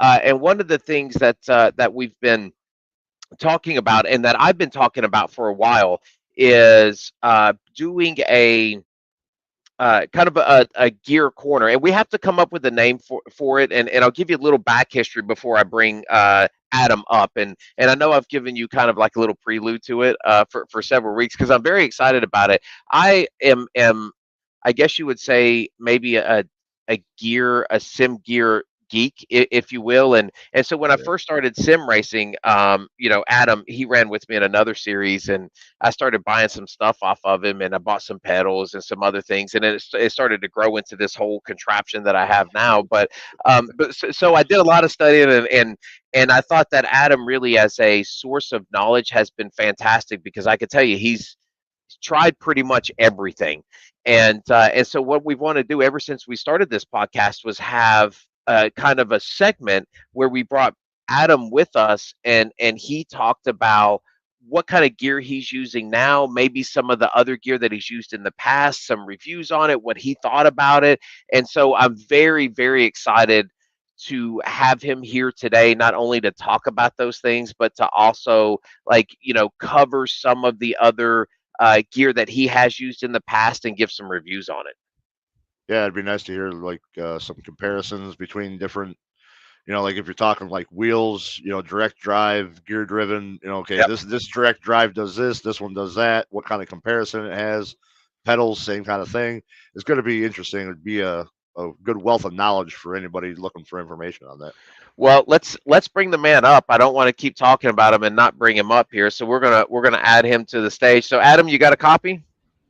And one of the things that we've been talking about, and that I've been talking about for a while, is doing a kind of a gear corner, and we have to come up with a name for it. And I'll give you a little back history before I bring Adam up, and I know I've given you kind of like a little prelude to it for several weeks because I'm very excited about it. I am I guess you would say maybe a sim gear geek, if you will. And so when I Okay. first started sim racing, Adam, he ran with me in another series, and I started buying some stuff off of him, and I bought some pedals and some other things, and it started to grow into this whole contraption that I have now. But I did a lot of studying, and I thought that Adam really, as a source of knowledge, has been fantastic because I could tell you he's tried pretty much everything. And so what we want to do ever since we started this podcast was have kind of a segment where we brought Adam with us, and he talked about what kind of gear he's using now, maybe some of the other gear that he's used in the past, some reviews on it, what he thought about it. And so I'm very, very excited to have him here today, not only to talk about those things, but to also, like, cover some of the other gear that he has used in the past and give some reviews on it. Yeah, it'd be nice to hear like some comparisons between different. Like if you're talking like wheels, direct drive, gear driven. Okay, Yep. this direct drive does this. This one does that. What kind of comparison it has? Pedals, same kind of thing. It's going to be interesting. It'd be a good wealth of knowledge for anybody looking for information on that. Well, let's bring the man up. I don't want to keep talking about him and not bring him up here, so we're gonna add him to the stage. So, Adam, you got a copy?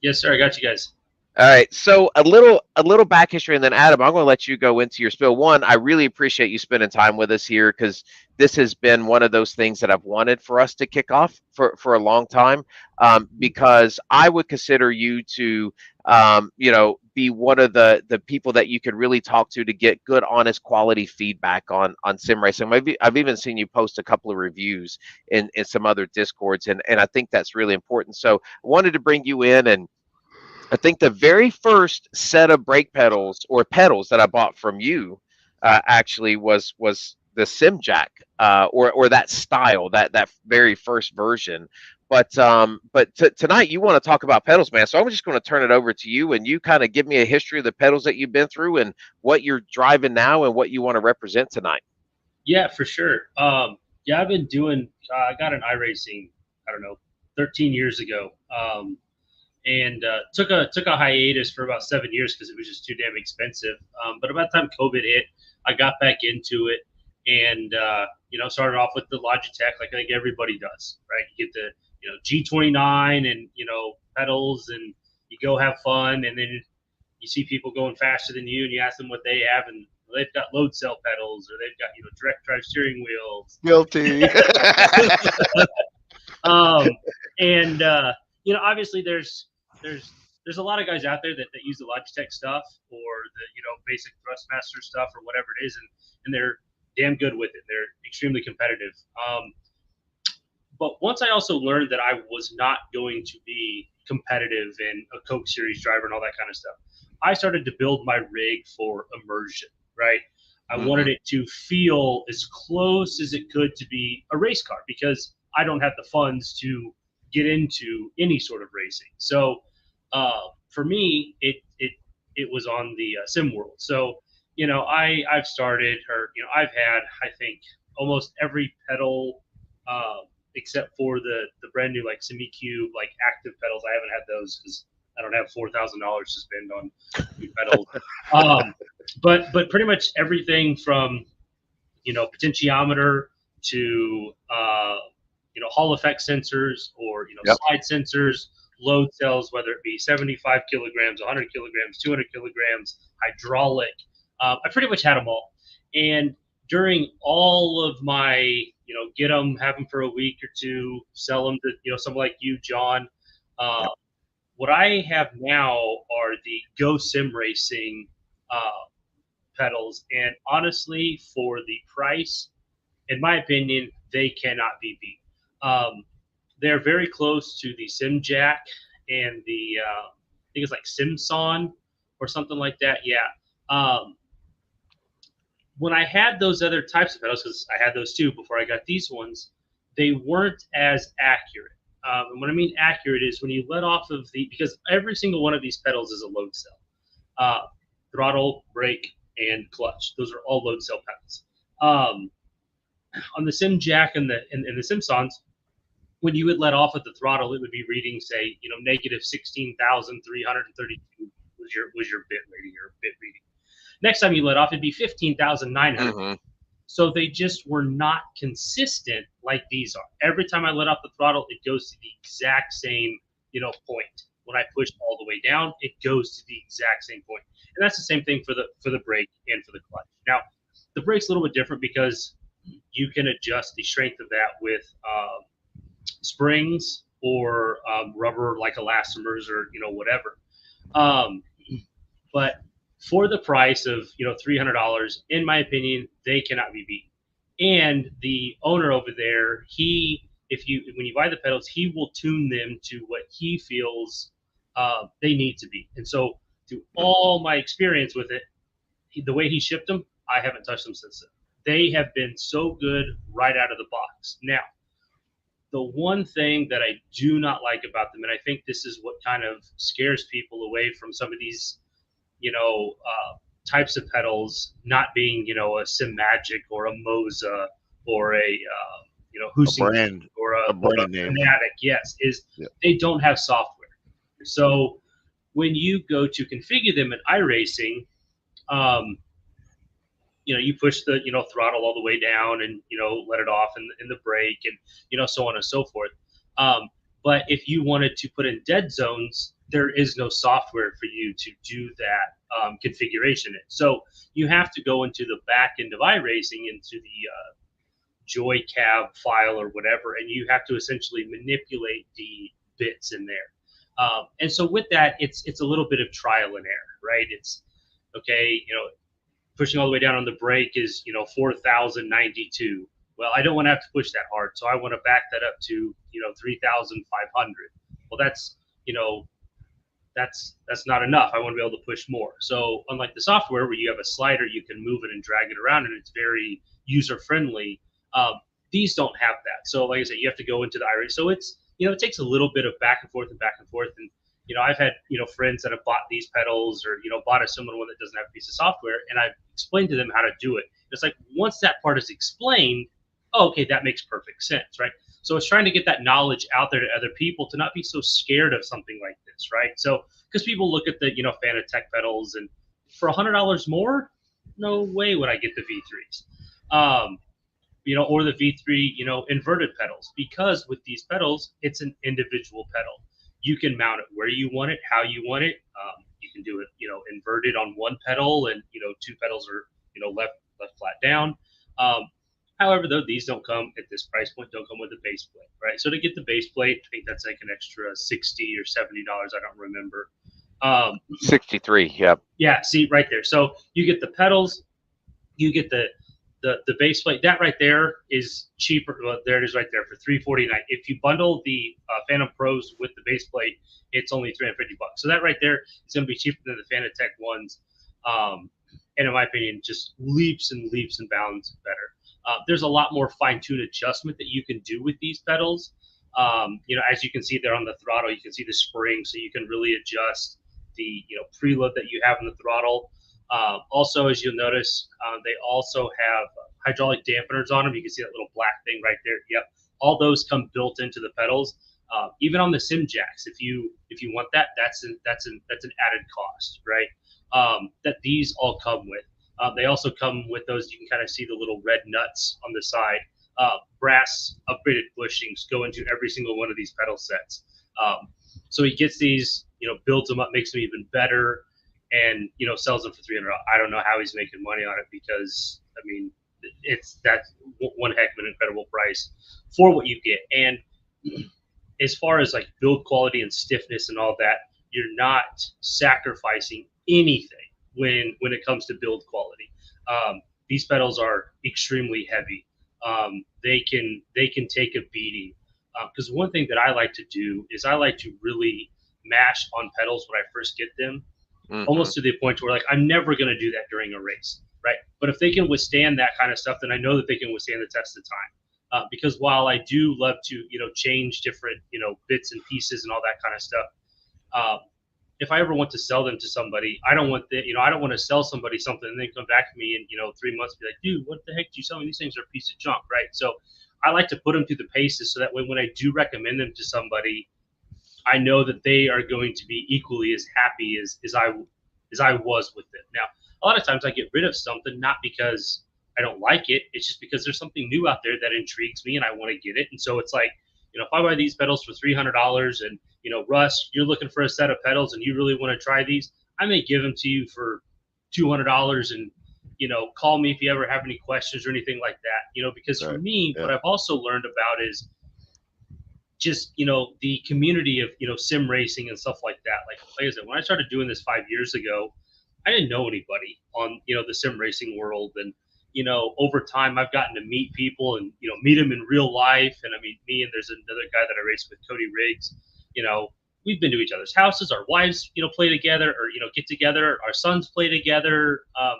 Yes, sir. I got you guys. All right. So a little back history, and then Adam, I'm going to let you go into your spill. One, I really appreciate you spending time with us here because this has been one of those things that I've wanted for us to kick off for a long time. Because I would consider you to, be one of the people that you could really talk to get good, honest, quality feedback on sim racing. Maybe I've even seen you post a couple of reviews in some other discords, and I think that's really important. So I wanted to bring you in. And I think the very first set of brake pedals or pedals that I bought from you actually was the Simjack, or that style, that very first version. But tonight you want to talk about pedals, man. So I'm just going to turn it over to you, and you kind of give me a history of the pedals that you've been through and what you're driving now and what you want to represent tonight. Yeah, for sure. Yeah, I've been doing. I got an iRacing. I don't know, 13 years ago. And took a hiatus for about 7 years because it was just too damn expensive. But about the time COVID hit, I got back into it, and started off with the Logitech, like I think everybody does, right? You get the G29 and pedals, and you go have fun, and then you see people going faster than you, and you ask them what they have, and they've got load cell pedals, or they've got direct drive steering wheels. Guilty. Um, and obviously there's a lot of guys out there that use the Logitech stuff or the basic Thrustmaster stuff or whatever it is, and they're damn good with it. They're extremely competitive. But once I also learned that I was not going to be competitive and a Coke Series driver and all that kind of stuff, I started to build my rig for immersion. Right. I Hmm. wanted it to feel as close as it could to be a race car because I don't have the funds to get into any sort of racing. So for me, it was on the sim world. So I've started, or I've had, I think, almost every pedal except for the brand new like Semi Cube like active pedals. I haven't had those because I don't have $4,000 to spend on new pedals. Um, but pretty much everything from potentiometer to Hall effect sensors or Yep. slide sensors, load cells, whether it be 75 kilograms, 100 kilograms, 200 kilograms, hydraulic. I pretty much had them all. And during all of my get them, have them for a week or two, sell them to someone like you, John. Uh, Yep. what I have now are the Go Sim Racing pedals, and honestly, for the price, in my opinion, they cannot be beat. Um, they're very close to the SimJack and the I think it's like SimSon or something like that. Yeah. Um, when I had those other types of pedals, because I had those too before I got these ones, they weren't as accurate. And what I mean accurate is when you let off of because every single one of these pedals is a load cell. Uh, Throttle, brake, and clutch. Those are all load cell pedals. Um, on the Sim Jack and the Simpsons, when you would let off at the throttle, it would be reading, say, negative 16,332 was your bit rating or bit reading. Next time you let off, it'd be 15,900. Mm-hmm. So they just were not consistent like these are. Every time I let off the throttle, it goes to the exact same, point. When I push all the way down, it goes to the exact same point. And that's the same thing for the brake and for the clutch. Now, the brake's a little bit different because you can adjust the strength of that with springs or rubber like elastomers or whatever. Um, but for the price of $300, in my opinion, they cannot be beat. And the owner over there, when you buy the pedals, he will tune them to what he feels they need to be. And so, through all my experience with it, the way he shipped them, I haven't touched them since then. They have been so good right out of the box. Now, the one thing that I do not like about them, and I think this is what kind of scares people away from some of these, types of pedals not being, a Sim Magic or a Moza or a, Husing or a brand name. Fanatic, yes, is Yeah. they don't have software. So when you go to configure them in iRacing, you push the throttle all the way down and let it off in the brake and so on and so forth. But if you wanted to put in dead zones, there is no software for you to do that configuration in. So you have to go into the back end of iRacing, into the Joy Cab file or whatever, and you have to essentially manipulate the bits in there. And so with that, it's a little bit of trial and error, right? It's okay, pushing all the way down on the brake is 4,092. Well, I don't want to have to push that hard, so I want to back that up to 3,500. Well, that's that's not enough. I want to be able to push more. So unlike the software where you have a slider, you can move it and drag it around, and it's very user friendly. These don't have that. So like I said, you have to go into the iRacing. So it's it takes a little bit of back and forth and back and forth. And I've had friends that have bought these pedals or bought a similar one that doesn't have a piece of software, and I've explained to them how to do it. It's like once that part is explained, oh, okay, that makes perfect sense, right? So it's trying to get that knowledge out there to other people to not be so scared of something like this, right? So because people look at the Fanatec pedals, and for $100 more, no way would I get the V3s, or the V3 inverted pedals, because with these pedals it's an individual pedal. You can mount it where you want it, how you want it. You can do it inverted on one pedal, and two pedals are left flat down. However, though, these don't come at this price point, don't come with a base plate, right? So to get the base plate, I think that's like an extra $60 or $70. I don't remember. 63. Yep. Yeah. See right there. So you get the pedals, you get the base plate. That right there is cheaper. Well, there it is right there for $349. If you bundle the Phantom Pros with the base plate, it's only $350. So that right there is going to be cheaper than the Fanatec ones. And in my opinion, just leaps and bounds better. There's a lot more fine-tuned adjustment that you can do with these pedals. As you can see there on the throttle, you can see the spring, so you can really adjust the preload that you have in the throttle. Also, as you'll notice, they also have hydraulic dampeners on them. You can see that little black thing right there. Yep, all those come built into the pedals. Even on the Sim Jacks, if you want that, that's an added cost, right? That these all come with. They also come with those. You can kind of see the little red nuts on the side. Brass upgraded bushings go into every single one of these pedal sets. So he gets these, builds them up, makes them even better, and sells them for $300. I don't know how he's making money on it, because I mean, that's one heck of an incredible price for what you get. And as far as like build quality and stiffness and all that, you're not sacrificing anything when it comes to build quality. These pedals are extremely heavy. They can take a beating. Because one thing that I like to do is I like to really mash on pedals when I first get them, almost to the point where like I'm never going to do that during a race. right? But if they can withstand that kind of stuff, then I know that they can withstand the test of time. Because while I do love to, change different, bits and pieces and all that kind of stuff, uh, if I ever want to sell them to somebody, I don't want I don't want to sell somebody something and then come back to me in, 3 months and be like, dude, what the heck did you sell me? These things are a piece of junk, right? So I like to put them through the paces so that way when I do recommend them to somebody, I know that they are going to be equally as happy as I was with it. Now, a lot of times I get rid of something not because I don't like it. It's just because there's something new out there that intrigues me and I want to get it. And so it's like, if I buy these pedals for $300 and Russ, you're looking for a set of pedals and you really want to try these, I may give them to you for $200 and call me if you ever have any questions or anything like that. Because for me, what I've also learned about is just the community of sim racing and stuff like that. Like I said, when I started doing this 5 years ago, I didn't know anybody on the sim racing world, and over time I've gotten to meet people and meet them in real life. And I mean, me and there's another guy that I race with, Cody Riggs. We've been to each other's houses. Our wives play together, or get together. Our sons play together. I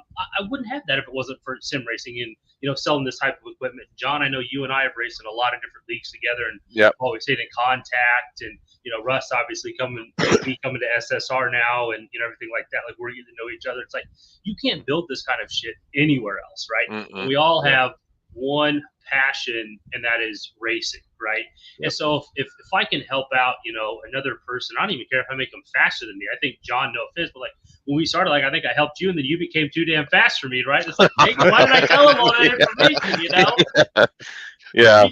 wouldn't have that if it wasn't for sim racing and selling this type of equipment. John, I know you and I have raced in a lot of different leagues together, and always stayed in contact. And Russ obviously coming to SSR now, and everything like that. Like we're getting to know each other. It's like you can't build this kind of shit anywhere else, right? Mm-mm. We all have one passion, and that is racing, right? Yep. And so if I can help out, another person, I don't even care if I make them faster than me. I think John, no offense, but like when we started, like I think I helped you, and then you became too damn fast for me, right? It's like, hey, why did I tell him all that information? Yeah.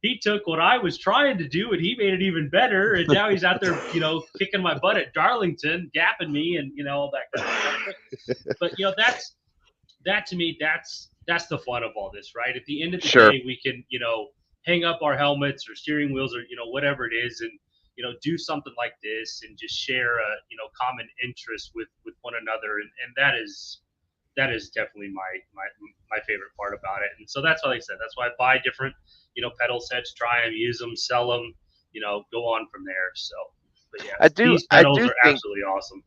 He took what I was trying to do and he made it even better. And now he's out there, kicking my butt at Darlington, gapping me, and all that kind of stuff. But that to me, that's the fun of all this, right? At the end of the day, we can, hang up our helmets or steering wheels or, whatever it is, and, do something like this and just share a, common interest with one another. And that is definitely my favorite part about it. And so that's what I said. That's why I buy different, pedal sets, try them, use them, sell them, go on from there. So, but yeah, these pedals are absolutely awesome.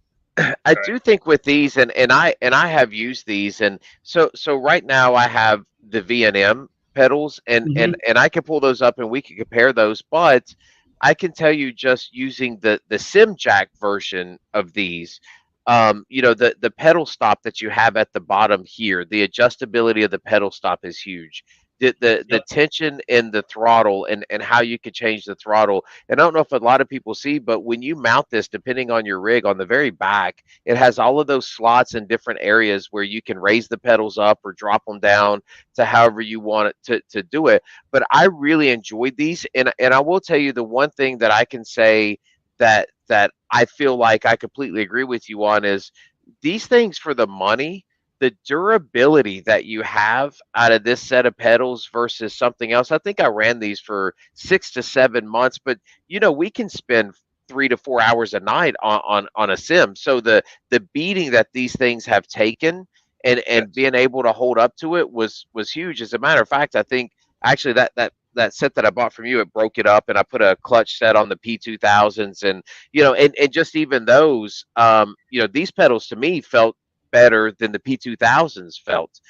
I do think with these, and I have used these, and so right now I have the V&M pedals, and I can pull those up and we can compare those, but I can tell you just using the SimJack version of these, the pedal stop that you have at the bottom here, the adjustability of the pedal stop is huge. The tension in the throttle and how you can change the throttle. And I don't know if a lot of people see, but when you mount this, depending on your rig, on the very back, it has all of those slots in different areas where you can raise the pedals up or drop them down to however you want it to do it. But I really enjoyed these. And I will tell you the one thing that I can say that I feel like I completely agree with you on is these things for the money, the durability that you have out of this set of pedals versus something else. I think I ran these for 6 to 7 months, but we can spend 3 to 4 hours a night on a sim. So the beating that these things have taken and being able to hold up to it was huge. As a matter of fact, I think actually that set that I bought from you, it broke it up, and I put a clutch set on the P2000s, and and just even those, these pedals to me felt better than the P2000s felt.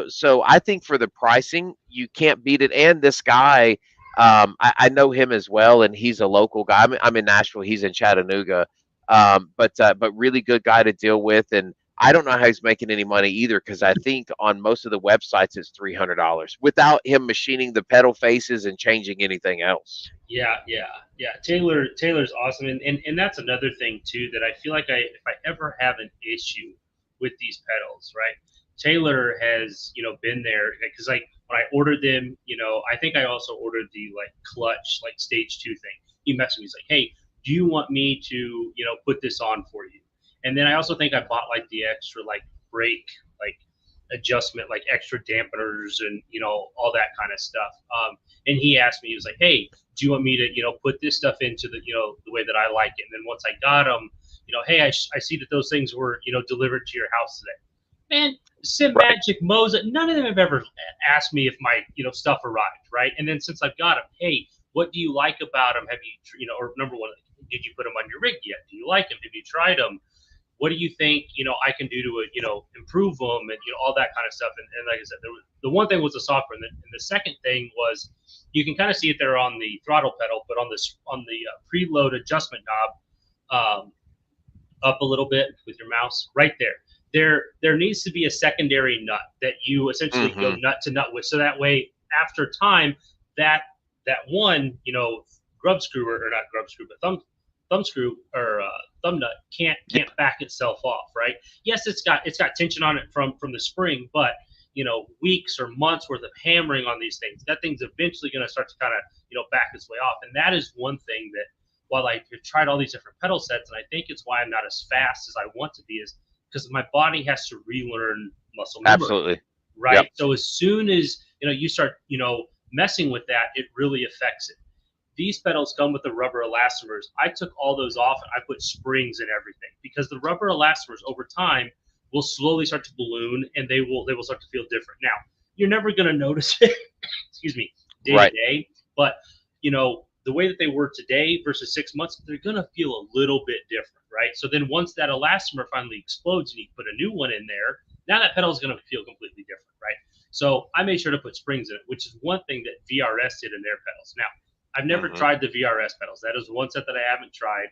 So I think for the pricing, you can't beat it. And this guy, I know him as well, and he's a local guy. I'm in Nashville, he's in Chattanooga, but really good guy to deal with. And I don't know how he's making any money either, because I think on most of the websites it's $300 without him machining the pedal faces and changing anything else. Yeah. Taylor's awesome, and that's another thing too that I feel like if I ever have an issue with these pedals, right? Taylor has been there, because like when I ordered them, I think I also ordered the like clutch like stage 2 thing. He messaged me, he's like, hey, do you want me to put this on for you? And then I also think I bought like the extra like brake like adjustment, like extra dampeners and all that kind of stuff. And he asked me, he was like, hey, do you want me to put this stuff into the the way that I like it? And then once I got them, hey, I see that those things were delivered to your house today. Man, Sim Magic, Moza, none of them have ever asked me if my stuff arrived, right? And then since I've got them, hey, what do you like about them? Have you or number one, did you put them on your rig yet? Do you like them? Have you tried them? what do you think, I can do to, improve them, and, all that kind of stuff. And like I said, the one thing was the software, and the second thing was you can kind of see it there on the throttle pedal, but on the preload adjustment knob, up a little bit with your mouse, right there. There needs to be a secondary nut that you essentially go Hmm. nut to nut with, so that way after time that one, grub screw, or not grub screw, but thumb screw, or thumb nut can't back itself off, right? Yes, it's got tension on it from the spring, but weeks or months worth of hammering on these things, that thing's eventually going to start to kind of back its way off. And that is one thing that, while I've tried all these different pedal sets, and I think it's why I'm not as fast as I want to be, is because my body has to relearn muscle memory, Absolutely. right? Yep. So as soon as you start messing with that, it really affects it. These pedals come with the rubber elastomers. I took all those off and I put springs in everything, because the rubber elastomers over time will slowly start to balloon, and they will start to feel different. Now, you're never going to notice it, excuse me, day to Right. day, but the way that they were today versus 6 months, they're going to feel a little bit different, right? So then once that elastomer finally explodes and you put a new one in there, now that pedal is going to feel completely different, right? So I made sure to put springs in it, which is one thing that VRS did in their pedals. Now, I've never Hmm. tried the VRS pedals. That is one set that I haven't tried.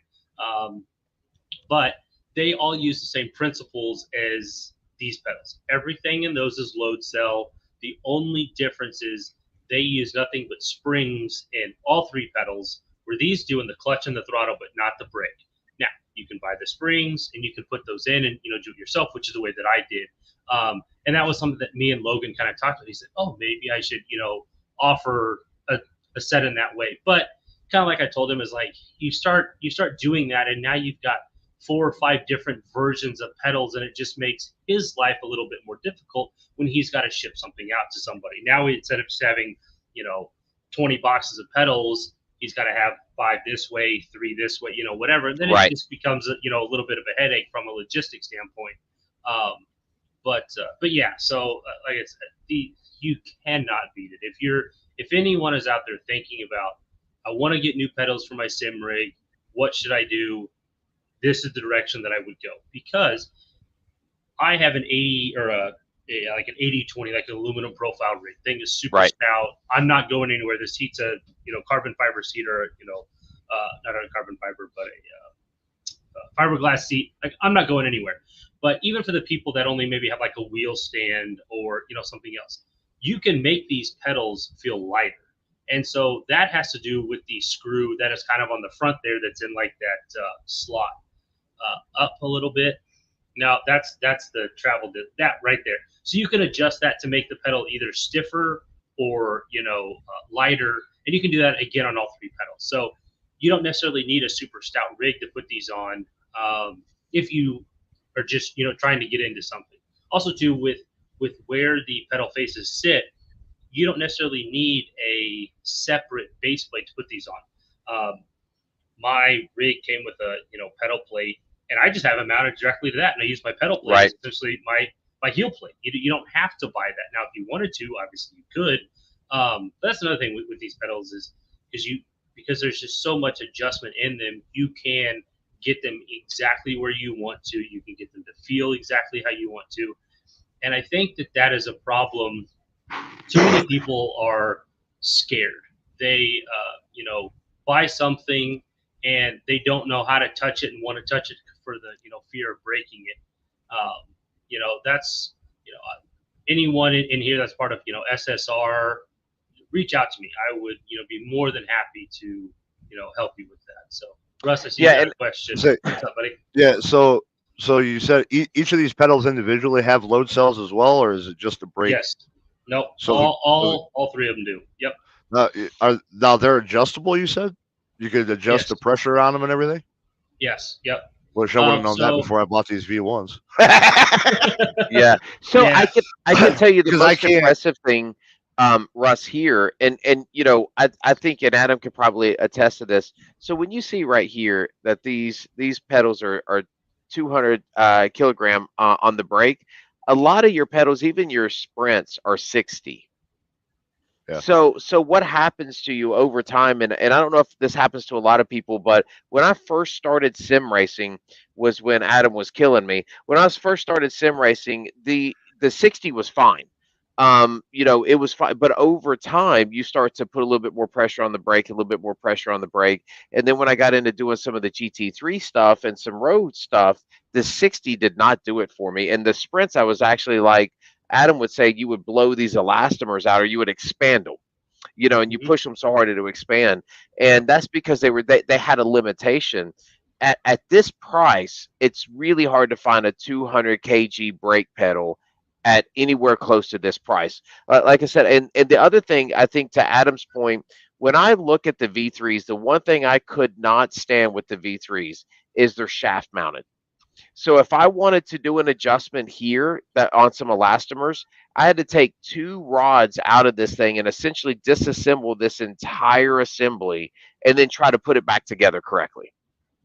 But they all use the same principles as these pedals. Everything in those is load cell. The only difference is they use nothing but springs in all three pedals, where these do in the clutch and the throttle, but not the brake. Now, you can buy the springs and you can put those in and do it yourself, which is the way that I did. And that was something that me and Logan kind of talked about. He said, "Oh, maybe I should offer a set in that way." But kind of like I told him, is like you start doing that, and now you've got 4 or 5 different versions of pedals, and it just makes his life a little bit more difficult when he's got to ship something out to somebody. Now, instead of just having 20 boxes of pedals, he's got to have 5 this way, 3 this way, whatever. And then it Right. just becomes a little bit of a headache from a logistics standpoint. But yeah, so like I said, you cannot beat it. If anyone is out there thinking about, I want to get new pedals for my sim rig, what should I do? This is the direction that I would go, because I have an 80, or like an 80/20, like an aluminum profile rig. Thing is super Right. stout. I'm not going anywhere. This seat's a carbon fiber seat, or not a carbon fiber, but a fiberglass seat. Like, I'm not going anywhere. But even for the people that only maybe have like a wheel stand, or something else, you can make these pedals feel lighter. And so that has to do with the screw that is kind of on the front there, that's in like that slot up a little bit. Now that's the travel that right there. So you can adjust that to make the pedal either stiffer or lighter, and you can do that again on all three pedals. So you don't necessarily need a super stout rig to put these on, if you are just trying to get into something. Also, too, with where the pedal faces sit, you don't necessarily need a separate base plate to put these on. My rig came with a pedal plate, and I just have it mounted directly to that, and I use my pedal plate as Right. essentially my heel plate. You don't have to buy that. Now, if you wanted to, obviously you could. But that's another thing with these pedals, is because there's just so much adjustment in them, you can get them exactly where you want to. You can get them to feel exactly how you want to. And I think that is a problem. Too many people are scared. They buy something, and they don't know how to touch it, and want to touch it for the fear of breaking it. That's anyone in here that's part of SSR, reach out to me. I would be more than happy to help you with that. So, Russ, I see you Yeah. got And a question. So, What's up, buddy? yeah, so you said each of these pedals individually have load cells as well, or is it just a brake? Yes. No. So, All three of them do. Yep. now they're adjustable. You said you could adjust the Yes. pressure on them and everything. Yes. Yep. Wish I would have known that So before I bought these V1s. yeah. So yeah. I can tell you the Because I most can't. impressive thing, Russ, here, and I think, and Adam could probably attest to this. So when you see right here that these pedals are 200 kilogram on the brake, a lot of your pedals, even your sprints, are 60. Yeah. So what happens to you over time, and I don't know if this happens to a lot of people, but when I first started sim racing was when Adam was killing me. When I was first started sim racing, the 60 was fine. It was fine, but over time you start to put a little bit more pressure on the brake, a little bit more pressure on the brake. And then when I got into doing some of the GT3 stuff and some road stuff, the 60 did not do it for me. And the sprints, I was actually like, Adam would say you would blow these elastomers out or you would expand them, and you Hmm. push them so hard to expand. And that's because they had a limitation. At this price, it's really hard to find a 200 kg brake pedal at anywhere close to this price. Like I said, and the other thing I think to Adam's point, when I look at the V3s, the one thing I could not stand with the V3s is they're shaft mounted. So if I wanted to do an adjustment here that on some elastomers, I had to take two rods out of this thing and essentially disassemble this entire assembly and then try to put it back together correctly.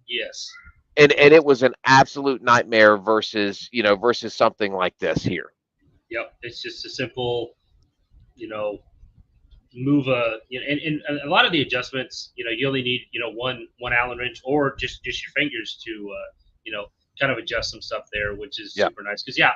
Yes. And it was an absolute nightmare versus something like this here. Yep. It's just a simple, you know, move and a lot of the adjustments, you only need, one Allen wrench or just your fingers to, you know, kind of adjust some stuff there, which is Yeah. super nice. Because yeah,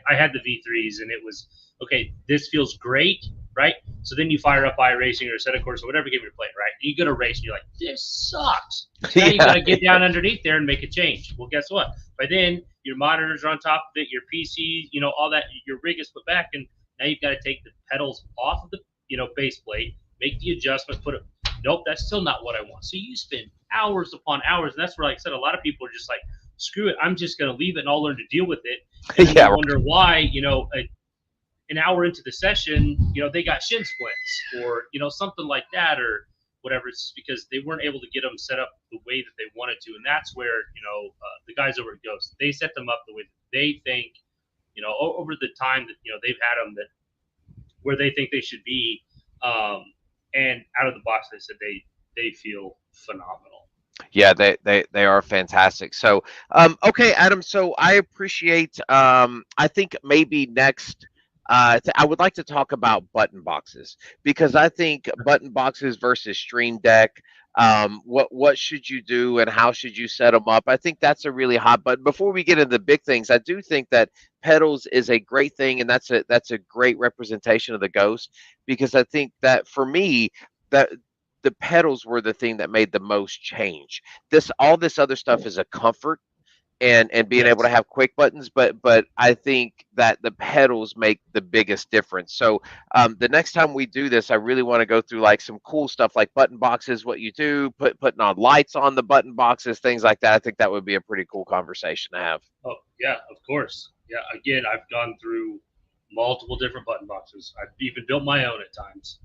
I had the V3s and it was okay. This feels great, right? So then you fire up iRacing or Set a Course or whatever game you're playing, right? You go to race and you're like, this sucks. So now you got Yeah. to get down underneath there and make a change. Well, guess what? By then your monitors are on top of it, your PC, all that, your rig is put back, and now you've got to take the pedals off of the base plate, make the adjustment, put it. Nope, that's still not what I want. So you spend hours upon hours, and that's where, like I said, a lot of people are just like, screw it, I'm just going to leave it and I'll learn to deal with it. And then they Yeah. wonder why, an hour into the session, they got shin splints or something like that or whatever. It's just because they weren't able to get them set up the way that they wanted to, and that's where the guys over at Ghost, they set them up the way that they think, over the time that they've had them, that where they think they should be. Um, and out of the box, they said they feel phenomenal. Yeah, they are fantastic. So, okay, Adam. So I appreciate. I think maybe next, I would like to talk about button boxes because I think button boxes versus Stream Deck. What should you do and how should you set them up? I think that's a really hot button. Before we get into the big things, I do think that pedals is a great thing, and that's a great representation of the Ghost because I think that for me that the pedals were the thing that made the most change. This all this other stuff is a comfort and being able to Yes. have quick buttons, but I think that the pedals make the biggest difference. So the next time we do this, I really want to go through like some cool stuff like button boxes, what you do, putting on lights on the button boxes, things like that. I think that would be a pretty cool conversation to have. Oh yeah, of course. Yeah. Again, I've gone through multiple different button boxes. I've even built my own at times.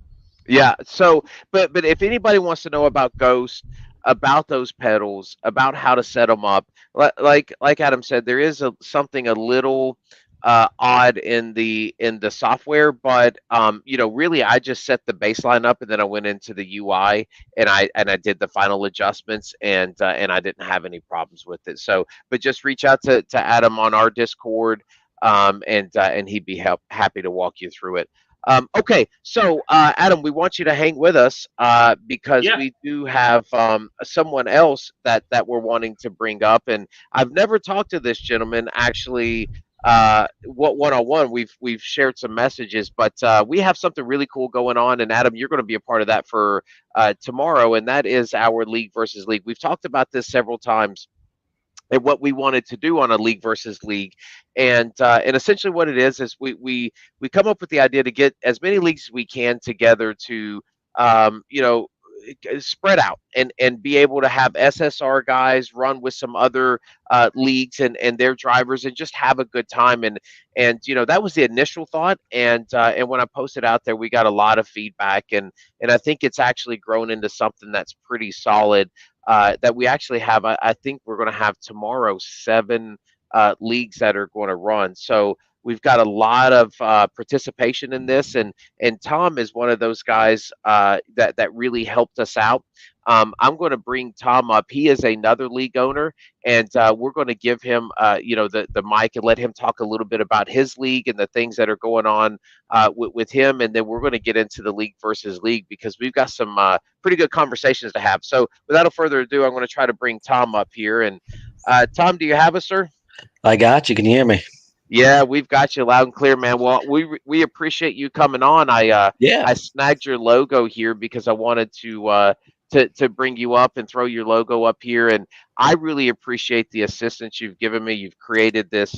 Yeah. So, but if anybody wants to know about Ghost, about those pedals, about how to set them up, like Adam said, there is something a little odd in the software, but really, I just set the baseline up and then I went into the UI and I did the final adjustments and I didn't have any problems with it. So, but just reach out to Adam on our Discord. And he'd be happy to walk you through it. Okay, so Adam, we want you to hang with us because Yeah. we do have someone else that we're wanting to bring up, and I've never talked to this gentleman actually. What one on one? We've shared some messages, but we have something really cool going on, and Adam, you're going to be a part of that for tomorrow, and that is our league versus league. We've talked about this several times and what we wanted to do on a league versus league, and essentially what it is we come up with the idea to get as many leagues as we can together to um, you know spread out and be able to have SSR guys run with some other leagues and their drivers and just have a good time and that was the initial thought and when I posted out there we got a lot of feedback and I think it's actually grown into something that's pretty solid that we actually have. I think we're going to have tomorrow 7 leagues that are going to run. So we've got a lot of participation in this, and Tom is one of those guys that really helped us out. I'm going to bring Tom up. He is another league owner, and we're going to give him, the mic and let him talk a little bit about his league and the things that are going on with him, and then we're going to get into the league versus league because we've got some pretty good conversations to have. So, without further ado, I'm going to try to bring Tom up here. And Tom, do you have us, sir? I got you. Can you hear me? Yeah, we've got you loud and clear, man. Well, we appreciate you coming on. Yeah. I snagged your logo here because I wanted to bring you up and throw your logo up here, and I really appreciate the assistance you've given me. You've created the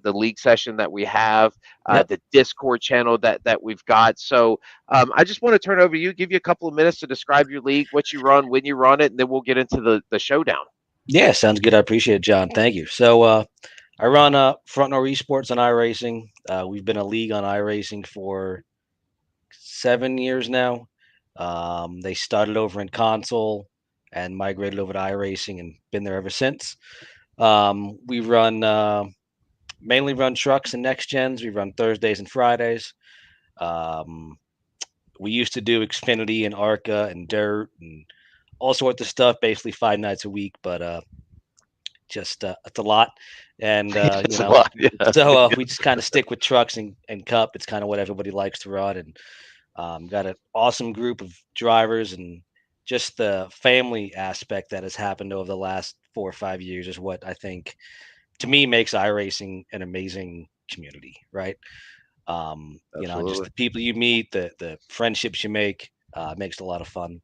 league session that we have, Yep. the Discord channel that we've got. So I just want to turn it over to you, give you a couple of minutes to describe your league, what you run, when you run it, and then we'll get into the showdown. Yeah. Sounds good. I appreciate it, John. Thank you. So, I run Front Row Esports on iRacing. We've been a league on iRacing for 7 years now. They started over in console and migrated over to iRacing and been there ever since. We run mainly run trucks and next gens. We run Thursdays and Fridays. Um, we used to do Xfinity and Arca and Dirt and all sorts of stuff, basically 5 nights a week. But just it's a lot, and It's a lot. Yeah. so we just kind of stick with trucks and cup. It's kind of what everybody likes to run, and got an awesome group of drivers, and just the family aspect that has happened over the last 4 or 5 years is what I think to me makes iRacing an amazing community, right? Just Absolutely. the people you meet, the friendships you make, makes it a lot of fun.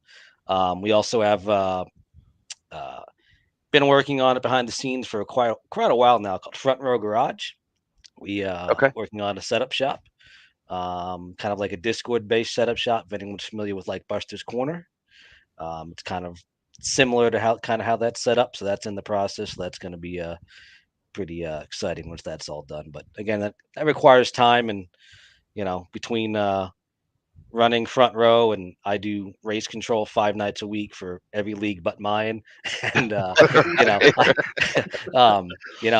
We also have uh, been working on it behind the scenes for quite a while now, called Front Row Garage. We Okay. working on a setup shop, kind of like a Discord based setup shop. If anyone's familiar with like Buster's Corner, it's kind of similar to how that's set up. So that's in the process. So that's going to be pretty exciting once that's all done. But again, that requires time, and between running Front Row, and I do race control 5 nights a week for every league but mine. And you know I,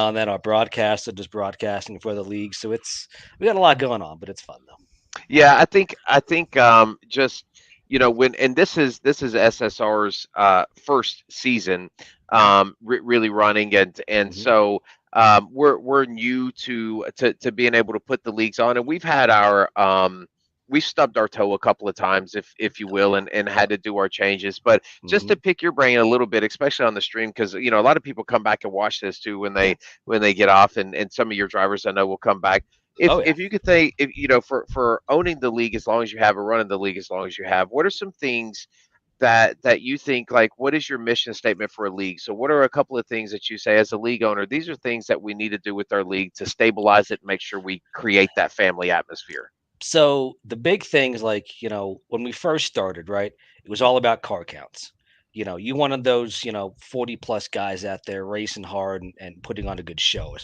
and then our broadcaster just broadcasting for the league. So we got a lot going on, but it's fun though. Yeah, I think just when, and this is SSR's first season really running, and Hmm. so we're new to being able to put the leagues on, and we've had our we've stubbed our toe a couple of times, if you will, and had to do our changes. But just Hmm. to pick your brain a little bit, especially on the stream, because a lot of people come back and watch this too when Yeah. they get off, and some of your drivers I know will come back. if Oh yeah. if you could think, if for owning the league as long as you have, or running the league as long as you have, what are some things that you think, like, what is your mission statement for a league? So what are a couple of things that you say as a league owner, these are things that we need to do with our league to stabilize it and make sure we create that family atmosphere? So the big thing is, like, when we first started, right? It was all about car counts. You wanted those, 40 plus guys out there racing hard and putting on a good show,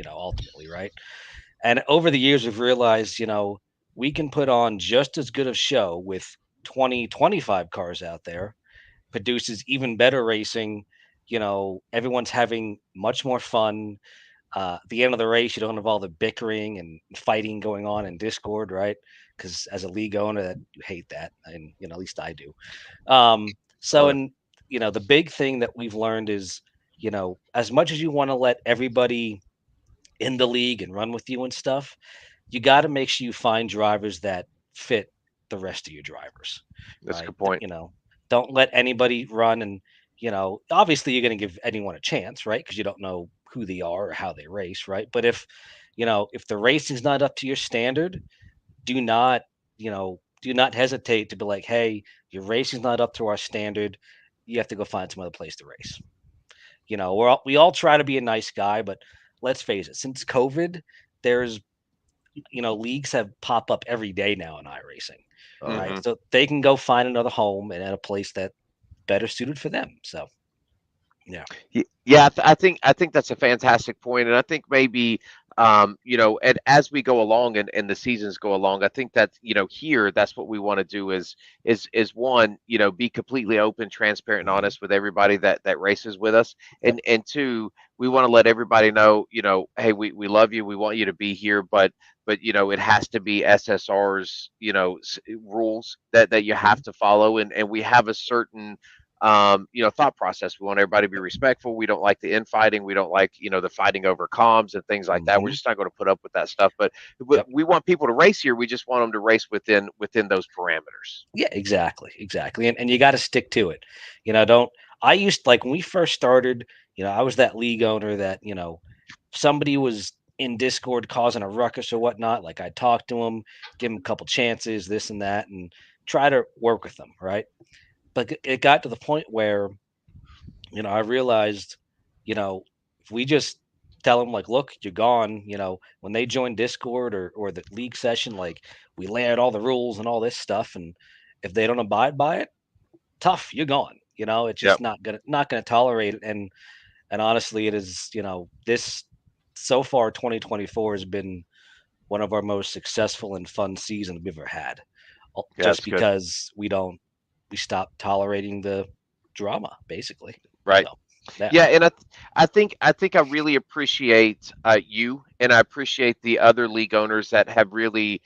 ultimately, right? And over the years, we've realized, we can put on just as good of show with 20, 25 cars out there, produces even better racing. Everyone's having much more fun. At the end of the race, you don't have all the bickering and fighting going on in Discord, right? Because as a league owner, that you hate that, and at least I do. So, Right. and the big thing that we've learned is, as much as you want to let everybody in the league and run with you and stuff, you got to make sure you find drivers that fit the rest of your drivers, That's a right? good point. Don't let anybody run, and obviously you're going to give anyone a chance, right? Because you don't know who they are or how they race, right? But if the racing's not up to your standard, do not do not hesitate to be like, hey, your racing's not up to our standard. You have to go find some other place to race. We all try to be a nice guy, but let's face it, since COVID, there's leagues have pop up every day now in iRacing, Oh yeah. right? Hmm. So they can go find another home and at a place that better suited for them. So yeah. Yeah, I think that's a fantastic point, and I think maybe and as we go along, and the seasons go along, I think that here, that's what we want to do is one, be completely open, transparent, and Mhm. honest with everybody that races with us, Yep. and two, we want to let everybody know, hey, we love you, we want you to be here, but it has to be SSR's rules that you Mhm. have to follow, and we have a certain thought process. We want everybody to be respectful. We don't like the infighting. We don't like, the fighting over comms and things like that. We're Hmm. just not going to put up with that stuff. But Yep. we want people to race here. We just want them to race within those parameters. Yeah, exactly. And you got to stick to it. Don't. I used like when we first started. I was that league owner that somebody was in Discord causing a ruckus or whatnot. Like I talk to them, give them a couple chances, this and that, and try to work with them, right? But it got to the point where I realized, if we just tell them like, look, you're gone, when they join Discord or the league session, like we lay out all the rules and all this stuff, and if they don't abide by it, tough, you're gone. It's Yep. just not gonna tolerate it. And honestly, it is, this so far 2024 has been one of our most successful and fun seasons we've ever had. Yeah, Just that's good. because we stopped tolerating the drama, basically. Right. So yeah. Yeah, and I think I really appreciate you, and I appreciate the other league owners that have really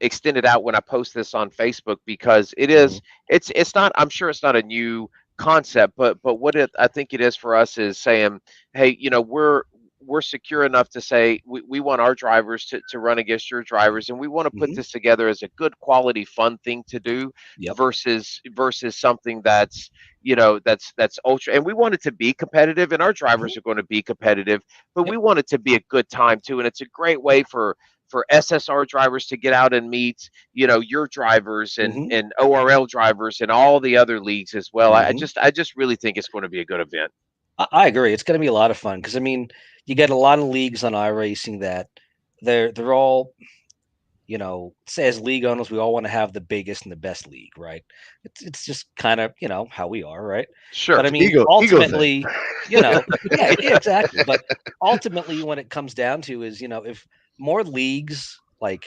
extended out when I post this on Facebook, because Mhm. it's not, I'm sure it's not a new concept, but what I think it is for us is saying, hey, we're secure enough to say we want our drivers to run against your drivers, and we want to put Mhm. this together as a good quality fun thing to do Yep. versus something that's ultra, and we want it to be competitive, and our Mhm. drivers are going to be competitive, but Yep. we want it to be a good time too, and it's a great way for SSR drivers to get out and meet your drivers and Mhm. and ORL drivers and all the other leagues as well. I Mhm. just I just really think it's going to be a good event. I agree. It's going to be a lot of fun because I mean, you get a lot of leagues on iRacing that they're all say as league owners, we all want to have the biggest and the best league, right? It's just kind of how we are, right? But Sure. I mean, Ego thing. ultimately, yeah, exactly. But ultimately, when it comes down to is if more leagues like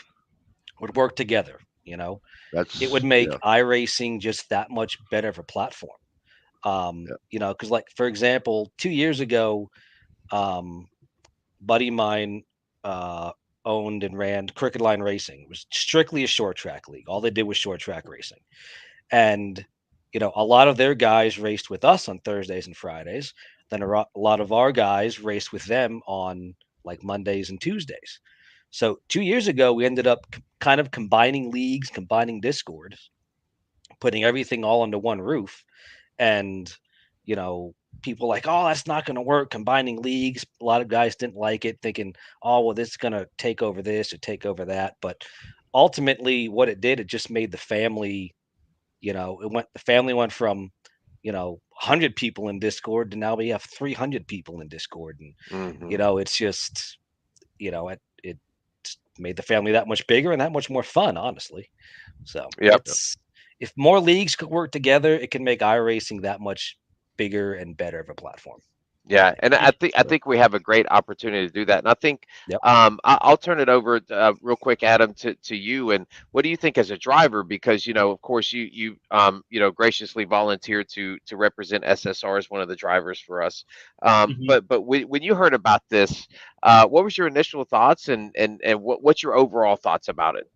would work together, it would That's make yeah, iRacing just that much better of a platform. yeah. Because like for example, 2 years ago, um, buddy of mine uh, owned and ran Crooked Line Racing. It was strictly a short track league. All they did was short track racing, and a lot of their guys raced with us on Thursdays and Fridays. Then a lot of our guys raced with them on like Mondays and Tuesdays. So 2 years ago, we ended up kind of combining leagues, combining Discord, putting everything all under one roof, and you know people like, oh, that's not going to work combining leagues. A lot of guys didn't like it, thinking, oh well, this is going to take over this or take over that. But ultimately what it did, it just made the family, the family went from 100 people in Discord to now we have 300 people in Discord. And Hmm. it's just it made the family that much bigger and that much more fun, honestly. So Yep. it's if more leagues could work together, it can make iRacing that much bigger and better of a platform. Yeah, and I Yeah. think I think we have a great opportunity to do that. And I think Yep. I'll turn it over real quick, Adam, to you. And what do you think as a driver? Because of course, you graciously volunteered to represent SSR as one of the drivers for us. Mhm. But when you heard about this, what was your initial thoughts, and what's your overall thoughts about it?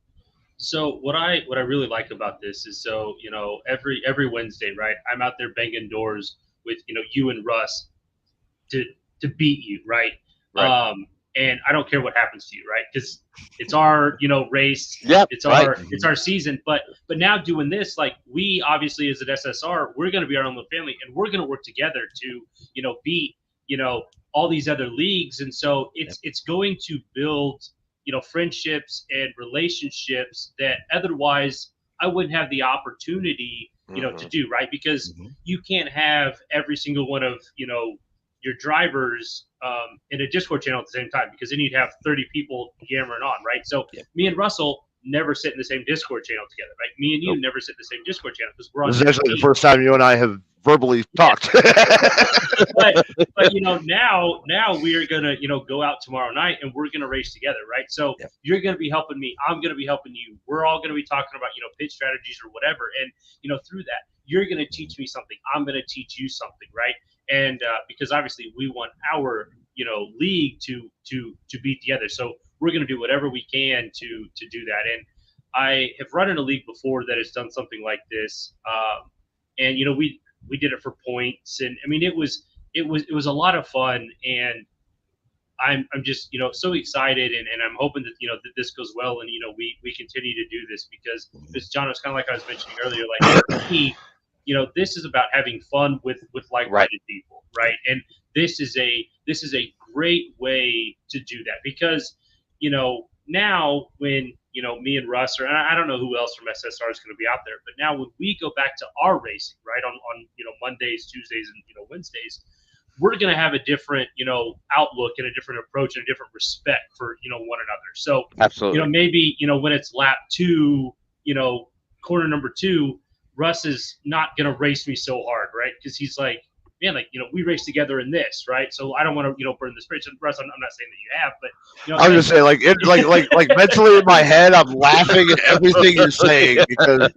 So what I really like about this is, so every Wednesday, right? I'm out there banging doors with you and Russ to to beat you, right? Right. And I don't care what happens to you, right? Because it's our race, Yep. it's Right. our season. But now doing this, like, we obviously as an SSR, we're going to be our own little family, and we're going to work together to beat all these other leagues, and so Yep. it's going to build friendships and relationships that otherwise I wouldn't have the opportunity to Hmm. do, right? Because Mhm. you can't have every single one of your drivers in a Discord channel at the same time, because then you'd have 30 people yammering on, right? So Yep. me and Russell never sit in the same Discord channel together, right? Me and you Nope. never sit in the same Discord channel because we're on This is different actually the teams. first time you and I have verbally Yeah, talked. but now we are gonna go out tomorrow night and we're gonna race together, right? So Yep. you're gonna be helping me, I'm gonna be helping you. We're all gonna be talking about pitch strategies or whatever, and through that you're gonna teach me something, I'm gonna teach you something, right? And because obviously we want our league to be together, so we're gonna do whatever we can to do that. And I have run in a league before that has done something like this, and We did it for points, and I mean it was a lot of fun, and I'm just so excited, and I'm hoping that that this goes well, and we continue to do this because this John, was kind of like I was mentioning earlier, like for me, this is about having fun with Right. like-minded people, right? And this is a great way to do that because now when me and Russ, or and I don't know who else from SSR is going to be out there, but now when we go back to our racing, right, on Mondays, Tuesdays, and Wednesdays, we're going to have a different outlook and a different approach and a different respect for one another. So Absolutely. maybe when it's lap 2, corner number 2, Russ is not going to race me so hard, right? Because he's like, man, like we race together in this, right? So I don't want to burn this bridge. And Russ, I'm not saying that you have, but I was just saying, like mentally in my head, I'm laughing at everything you're saying because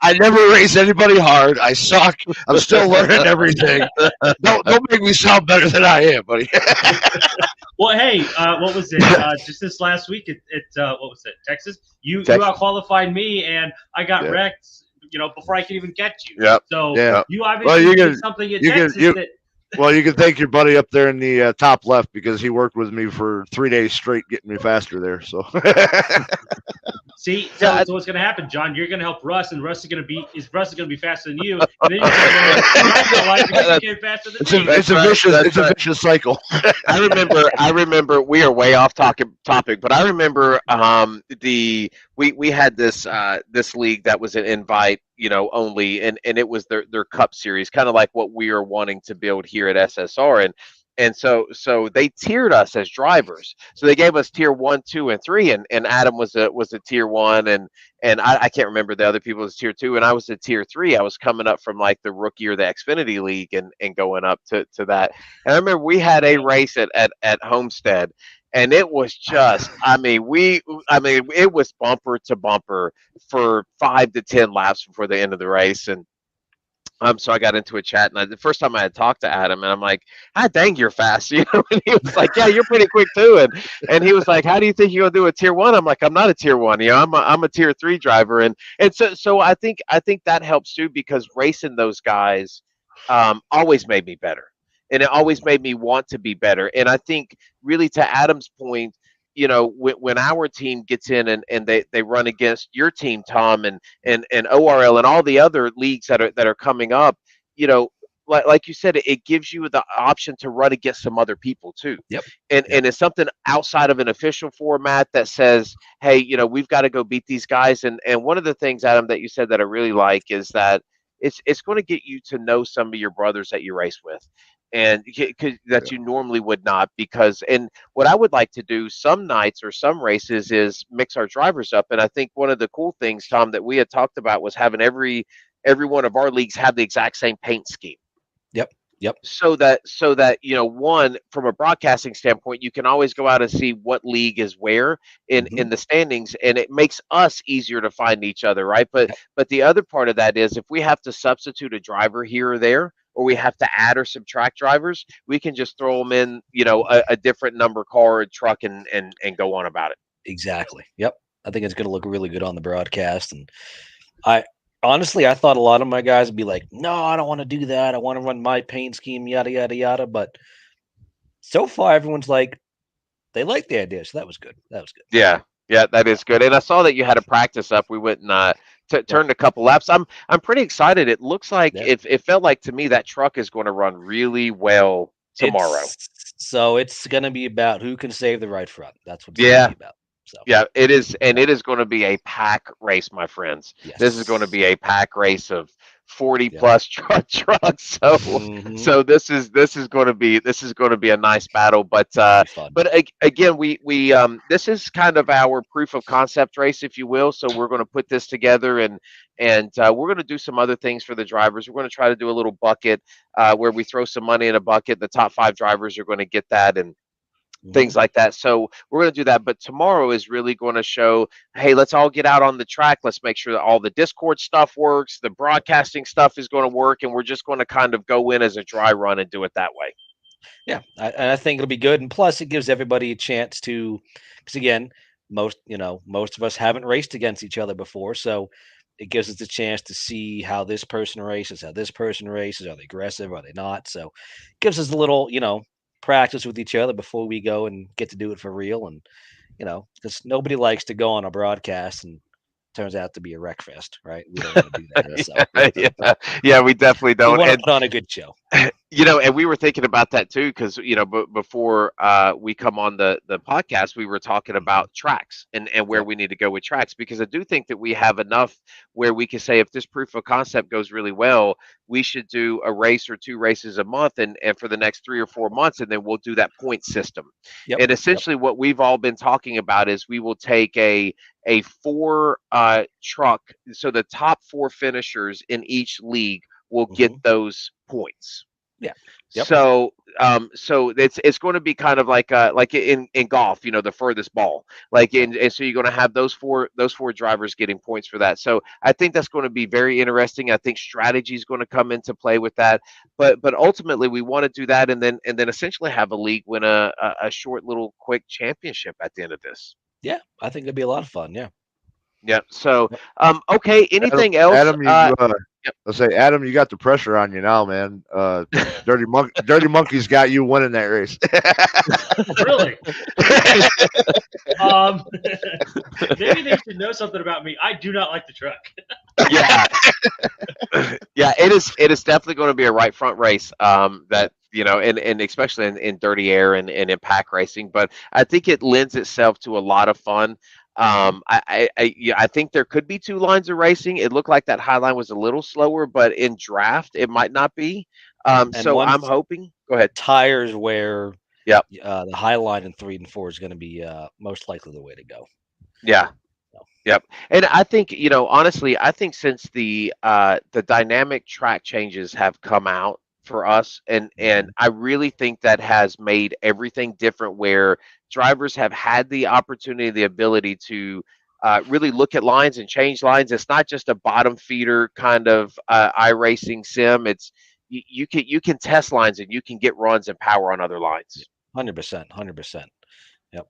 I never race anybody hard. I suck. I'm still learning everything. Don't make me sound better than I am, buddy. Well, hey, what was it? Just this last week at what was it? Texas. You Texas. out qualified me, and I got Yeah. wrecked. Before I could even catch you. Yep. So Yeah. you obviously did something at Texas that. Well, you can thank your buddy up there in the top left because he worked with me for 3 days straight, getting me faster there. So. See, so what's going to happen, John? You're going to help Russ, and Russ is going to be faster than you, and then you're going to like because he came faster than me. It's a vicious cycle. I remember we are way off topic, but I remember we had this league that was an invite only, and it was their cup series, kind of like what we are wanting to build here at SSR, and so they tiered us as drivers. So they gave us tier 1, 2, and 3, and Adam was a tier 1, and I can't remember the other people was tier 2, and I was a tier 3. I was coming up from like the rookie or the Xfinity League and going up to that. And I remember we had a race at Homestead, and it was just it was bumper to bumper for 5 to 10 laps before the end of the race. And so I got into a chat, and the first time I had talked to Adam, and I'm like, "Ah, dang, you're fast," And he was like, "Yeah, you're pretty quick too." And he was like, "How do you think you're gonna do a tier 1?" I'm like, "I'm not a tier 1. I'm a tier 3 driver." And so I think that helps too because racing those guys always made me better, and it always made me want to be better. And I think really to Adam's point, when our team gets in and they run against your team, Tom, and ORL and all the other leagues that are coming up, like you said, it gives you the option to run against some other people too. Yep. And it's something outside of an official format that says, hey, we've got to go beat these guys. And one of the things, Adam, that you said that I really like is that it's going to get you to know some of your brothers that you race with, and that you normally would not. Because, and what I would like to do some nights or some races is mix our drivers up. And I think one of the cool things, Tom, that we had talked about was having every one of our leagues have the exact same paint scheme. Yep. So that one, from a broadcasting standpoint, you can always go out and see what league is where in the standings, and it makes us easier to find each other, right? But the other part of that is if we have to substitute a driver here or there, or we have to add or subtract drivers, we can just throw them in a different number car or truck and go on about it. Exactly. Yep. I think it's going to look really good on the broadcast. And honestly, I thought a lot of my guys would be like, no, I don't want to do that. I want to run my paint scheme, yada, yada, yada. But so far, everyone's like, they like the idea. So that was good. Yeah, that is good. And I saw that you had a practice up. We went and turned a couple laps. I'm pretty excited. It looks like it felt like to me that truck is going to run really well tomorrow. So it's going to be about who can save the right front. That's what it's going to be about. So. Yeah, it is, and it is going to be a pack race, my friends. Yes. This is going to be a pack race of 40 plus trucks. So this is going to be a nice battle. But again, we this is kind of our proof of concept race, if you will. So we're going to put this together, and we're going to do some other things for the drivers. We're going to try to do a little bucket where we throw some money in a bucket. The top 5 drivers are going to get that, and things like that. So we're going to do that. But tomorrow is really going to show, hey, let's all get out on the track. Let's make sure that all the Discord stuff works. The broadcasting stuff is going to work. And we're just going to kind of go in as a dry run and do it that way. Yeah. I think it'll be good. And plus it gives everybody a chance to, because again, most of us haven't raced against each other before. So It gives us a chance to see how this person races, how this person races. Are they aggressive? Are they not? So it gives us a little, practice with each other before we go and get to do it for real. And, because nobody likes to go on a broadcast and turns out to be a wreck fest, right? We don't want to do that. So Yeah, yeah, we definitely we don't. want to And put on a good show. and we were thinking about that too, because before we come on the podcast, we were talking Mhm. about tracks and where Yep. we need to go with tracks, because I do think that we have enough where we can say if this proof of concept goes really well, we should do a race or two races a month, and for the next 3 or 4 months, and then we'll do that point system. Yep. And Yep. essentially, what we've all been talking about is we will take a four truck, so the top four finishers in each league will get Hmm. those points. Yeah. Yep. So it's going to be kind of like in golf, the furthest ball. Like Yep. and so you're going to have those four drivers getting points for that. So I think that's going to be very interesting. I think strategy is going to come into play with that. But ultimately we want to do that, and then essentially have a league win a short little quick championship at the end of this. Yeah. I think it'd be a lot of fun. Yeah. Yeah. So Yep. okay. Adam, Anything else? Adam, you Yep. let's say Adam, you got the pressure on you now, man. Dirty Monkey's got you winning that race. Really? Um, maybe they should know something about me. I do not like the truck. Yeah. Yeah, it is definitely going to be a right front race. That and especially in dirty air and in pack racing, but I think it lends itself to a lot of fun. Hmm. Yeah, I think there could be two lines of racing. It looked like that high line was a little slower, but in draft it might not be. And So I'm once hoping. Go ahead. tires wear Yep. the high line in 3 and 4 is going to be most likely the way to go. Yeah. So, Yep. And I think, honestly, I think since the dynamic track changes have come out for us, and mhm. I really think that has made everything different, where drivers have had the opportunity, the ability to really look at lines and change lines. It's not just a bottom feeder kind of iRacing sim. It's you can test lines, and you can get runs and power on other Yeah. lines. 100%. 100%. Yep.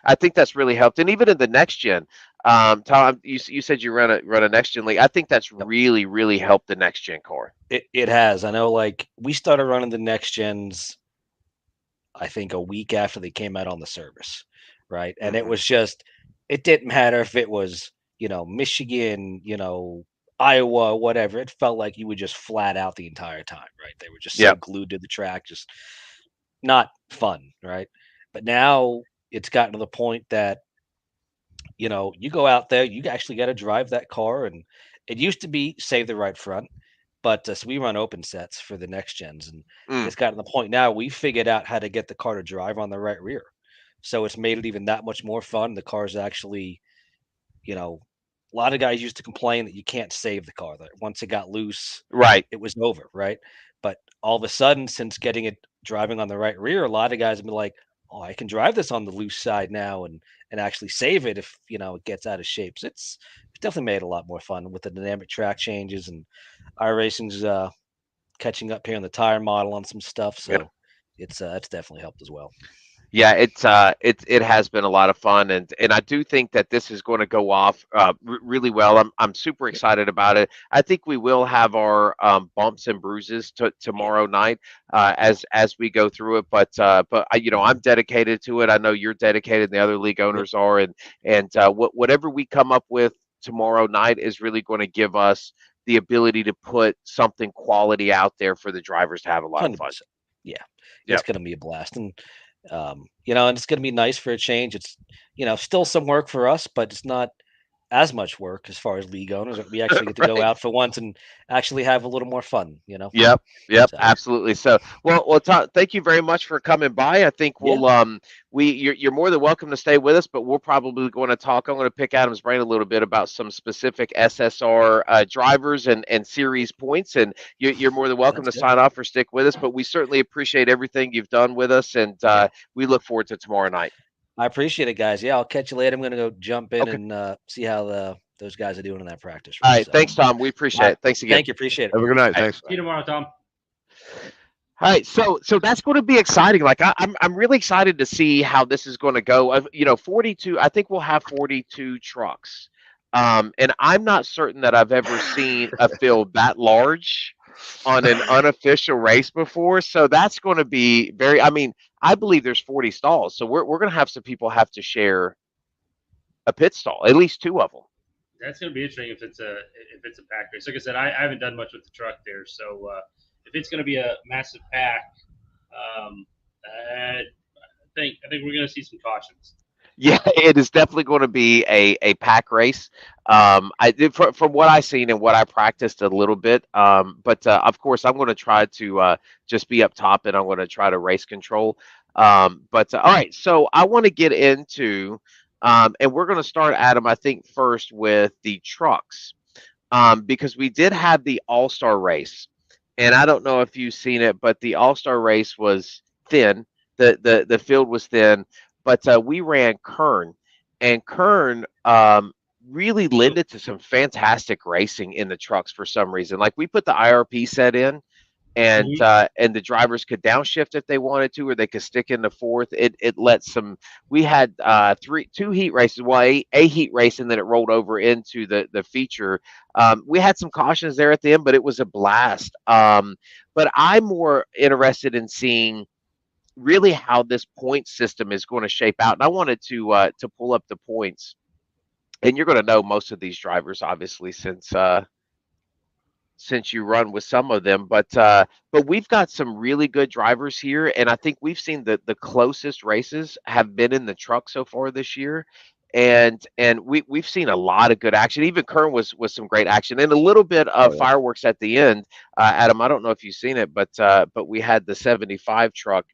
I think that's really helped, and even in the next gen, Tom, you said you run a next gen league. I think that's Yep. really helped the next gen car. It has. I know, like, we started running the next gens, I think, a week after they came out on the service, right? And it Hmm. was just, it didn't matter if it was, Michigan, Iowa, whatever. It felt like you were just flat out the entire time, right? They were just so Yep. glued to the track, just not fun, right? But now it's gotten to the point that, you go out there, you actually got to drive that car. And it used to be save the right front, but so we run open sets for the next gens. And Mm, it's gotten to the point now we figured out how to get the car to drive on the right rear. So it's made it even that much more fun. The car's actually, you know, a lot of guys used to complain that you can't save the car, that once it got loose, right. it was over, right? But all of a sudden, since getting it driving on the right rear, a lot of guys have been like, "Oh, I can drive this on the loose side now and actually save it if it gets out of shape." So it's definitely made it a lot more fun with the dynamic track changes, and iRacing's catching up here on the tire model on some stuff. Yep. So it's definitely helped as well. Yeah, it has been a lot of fun, and I do think that this is going to go off really well. I'm super excited about it. I think we will have our bumps and bruises Yeah. tomorrow night Yep. as we go through it. But I'm dedicated to it. I know you're dedicated, and the other league Yep. owners are, and whatever we come up with tomorrow night is really going to give us the ability to put something quality out there for the drivers to have a lot of fun. 100%. Yeah. Yeah. It's going to be a blast. And and it's going to be nice for a change. It's still some work for us, but it's not as much work as far as league owners. We actually get to go Right. out for once and actually have a little more fun. Yep, yep, So, absolutely. So, well, Todd, thank you very much for coming by. I think yeah, you're more than welcome to stay with us, but we're probably going to talk. I'm going to pick Adam's brain a little bit about some specific SSR drivers and series points, and you're more than welcome sounds to good. sign off or stick with us. But we certainly appreciate everything you've done with us, and Yeah, we look forward to tomorrow night. I appreciate it, guys. Yeah, I'll catch you later. I'm going to go jump in Okay. and see how those guys are doing in that practice All race. right. So, Thanks, Tom. We all appreciate right. it. Thanks again. Thank you. Appreciate it. Have a good night. All right. Thanks. See you tomorrow, Tom. All right, so that's going to be exciting. Like I'm really excited to see how this is going to go. 42. I think we'll have 42 trucks. And I'm not certain that I've ever seen a field that large on an unofficial race before. So that's going to be very. I mean, I believe there's 40 stalls, so we're going to have some people have to share a pit stall, at least two of them. That's going to be interesting if it's a pack race. Like I said, I haven't done much with the truck there, so if it's going to be a massive pack, um, I think we're going to see some cautions. Yeah, it is definitely going to be a pack race. I did from what I seen and what I practiced a little bit. But of course, I'm going to try to just be up top, and I'm going to try to race control. But all right, so I want to get into, and we're going to start, Adam. I think first with the trucks, because we did have the All Star race, and I don't know if you've seen it, but the All Star race was thin. The field was thin, but we ran Kern, and Kern really lended to some fantastic racing in the trucks for some reason. Like we put the IRP set in, Mhm. and the drivers could downshift if they wanted to, or they could stick in the fourth. It let some. We had two heat races, well, a heat race, and then it rolled over into the feature. We had some cautions there at the end, but it was a blast. But I'm more interested in seeing really how this point system is going to shape out. And I wanted to pull up the points, and you're going to know most of these drivers, obviously, since you run with some of them. But we've got some really good drivers here, and I think we've seen the closest races have been in the truck so far this year. And we've seen a lot of good action. Even Kern was some great action, and a little bit Oh of yeah. fireworks at the end. Adam, I don't know if you've seen it, but we had the 75 truck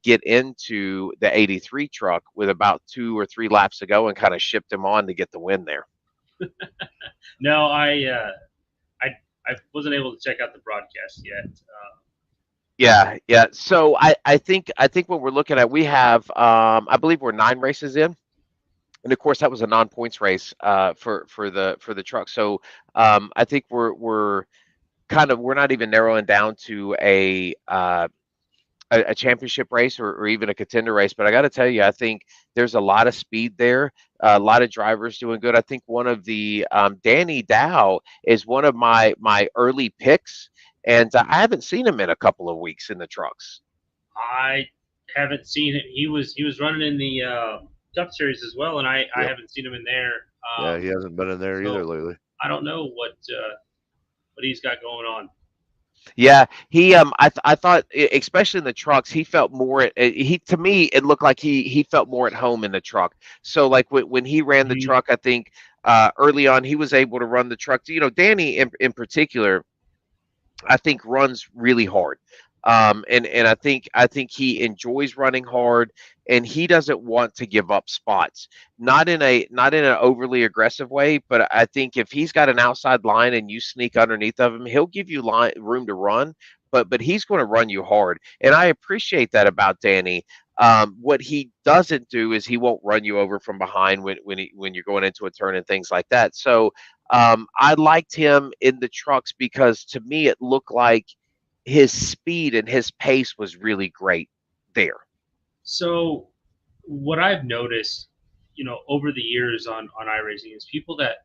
get into the 83 truck with about 2 or 3 laps to go, and kind of shipped him on to get the win there. No, I I wasn't able to check out the broadcast yet. Yeah, yeah. So I think what we're looking at, we have I believe we're 9 races in, and of course that was a non-points race for the truck. So I think we're kind of, we're not even narrowing down to a championship race, or even a contender race. But I got to tell you, I think there's a lot of speed there, a lot of drivers doing good. I think one of the Danny Dow is one of my early picks, and I haven't seen him in a couple of weeks in the trucks. I haven't seen it. He was running in the Cup Series as well, and I Yep. haven't seen him in there. Yeah, he hasn't been in there either So lately. I don't know what he's got going on. Yeah, he I thought, especially in the trucks, he felt more he, to me, it looked like he felt more at home in the truck. So like when he ran the Mhm. truck, I think early on he was able to run the truck. Danny in particular, I think runs really hard. And I think he enjoys running hard, and he doesn't want to give up spots. Not in an overly aggressive way, but I think if he's got an outside line and you sneak underneath of him, he'll give you room to run. But he's going to run you hard, and I appreciate that about Danny. What he doesn't do is he won't run you over from behind when you're going into a turn and things like that. So I liked him in the trucks because to me it looked like his speed and his pace was really great there. So what I've noticed, over the years on iRacing is people that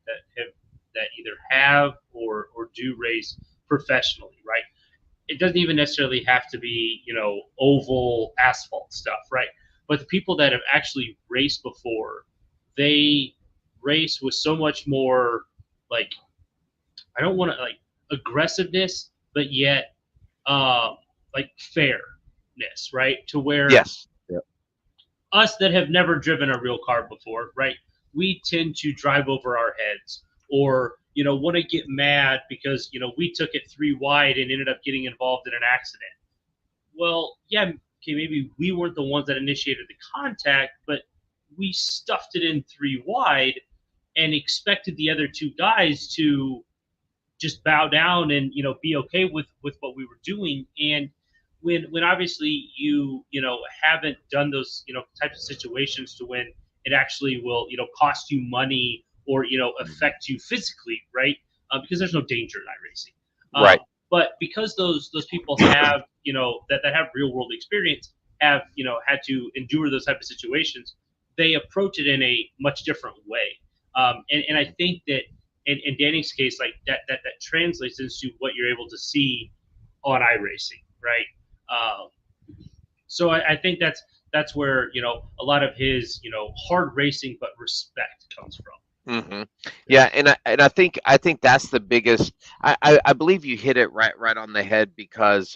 either have or do race professionally, right? It doesn't even necessarily have to be oval asphalt stuff, right? But the people that have actually raced before, they race with so much more, like, I don't want to, like, aggressiveness, but yet uh, like fairness, right? To where Yes. Yep. us that have never driven a real car before, right? We tend to drive over our heads, or want to get mad because we took it three wide and ended up getting involved in an accident. Well, yeah, okay, maybe we weren't the ones that initiated the contact, but we stuffed it in three wide and expected the other two guys to just bow down and be okay with what we were doing. And when obviously you haven't done those types of situations to when it actually will cost you money or Mhm. affect you physically, right? Because there's no danger in iRacing. Right. But because those people have that have real world experience, have had to endure those type of situations, they approach it in a much different way. And I think that in Danny's case, like that translates into what you're able to see on iRacing, right? Um, so I think that's where a lot of his hard racing but respect comes from. Hmm. Yeah. Yeah, and I think that's the biggest. I believe you hit it right on the head because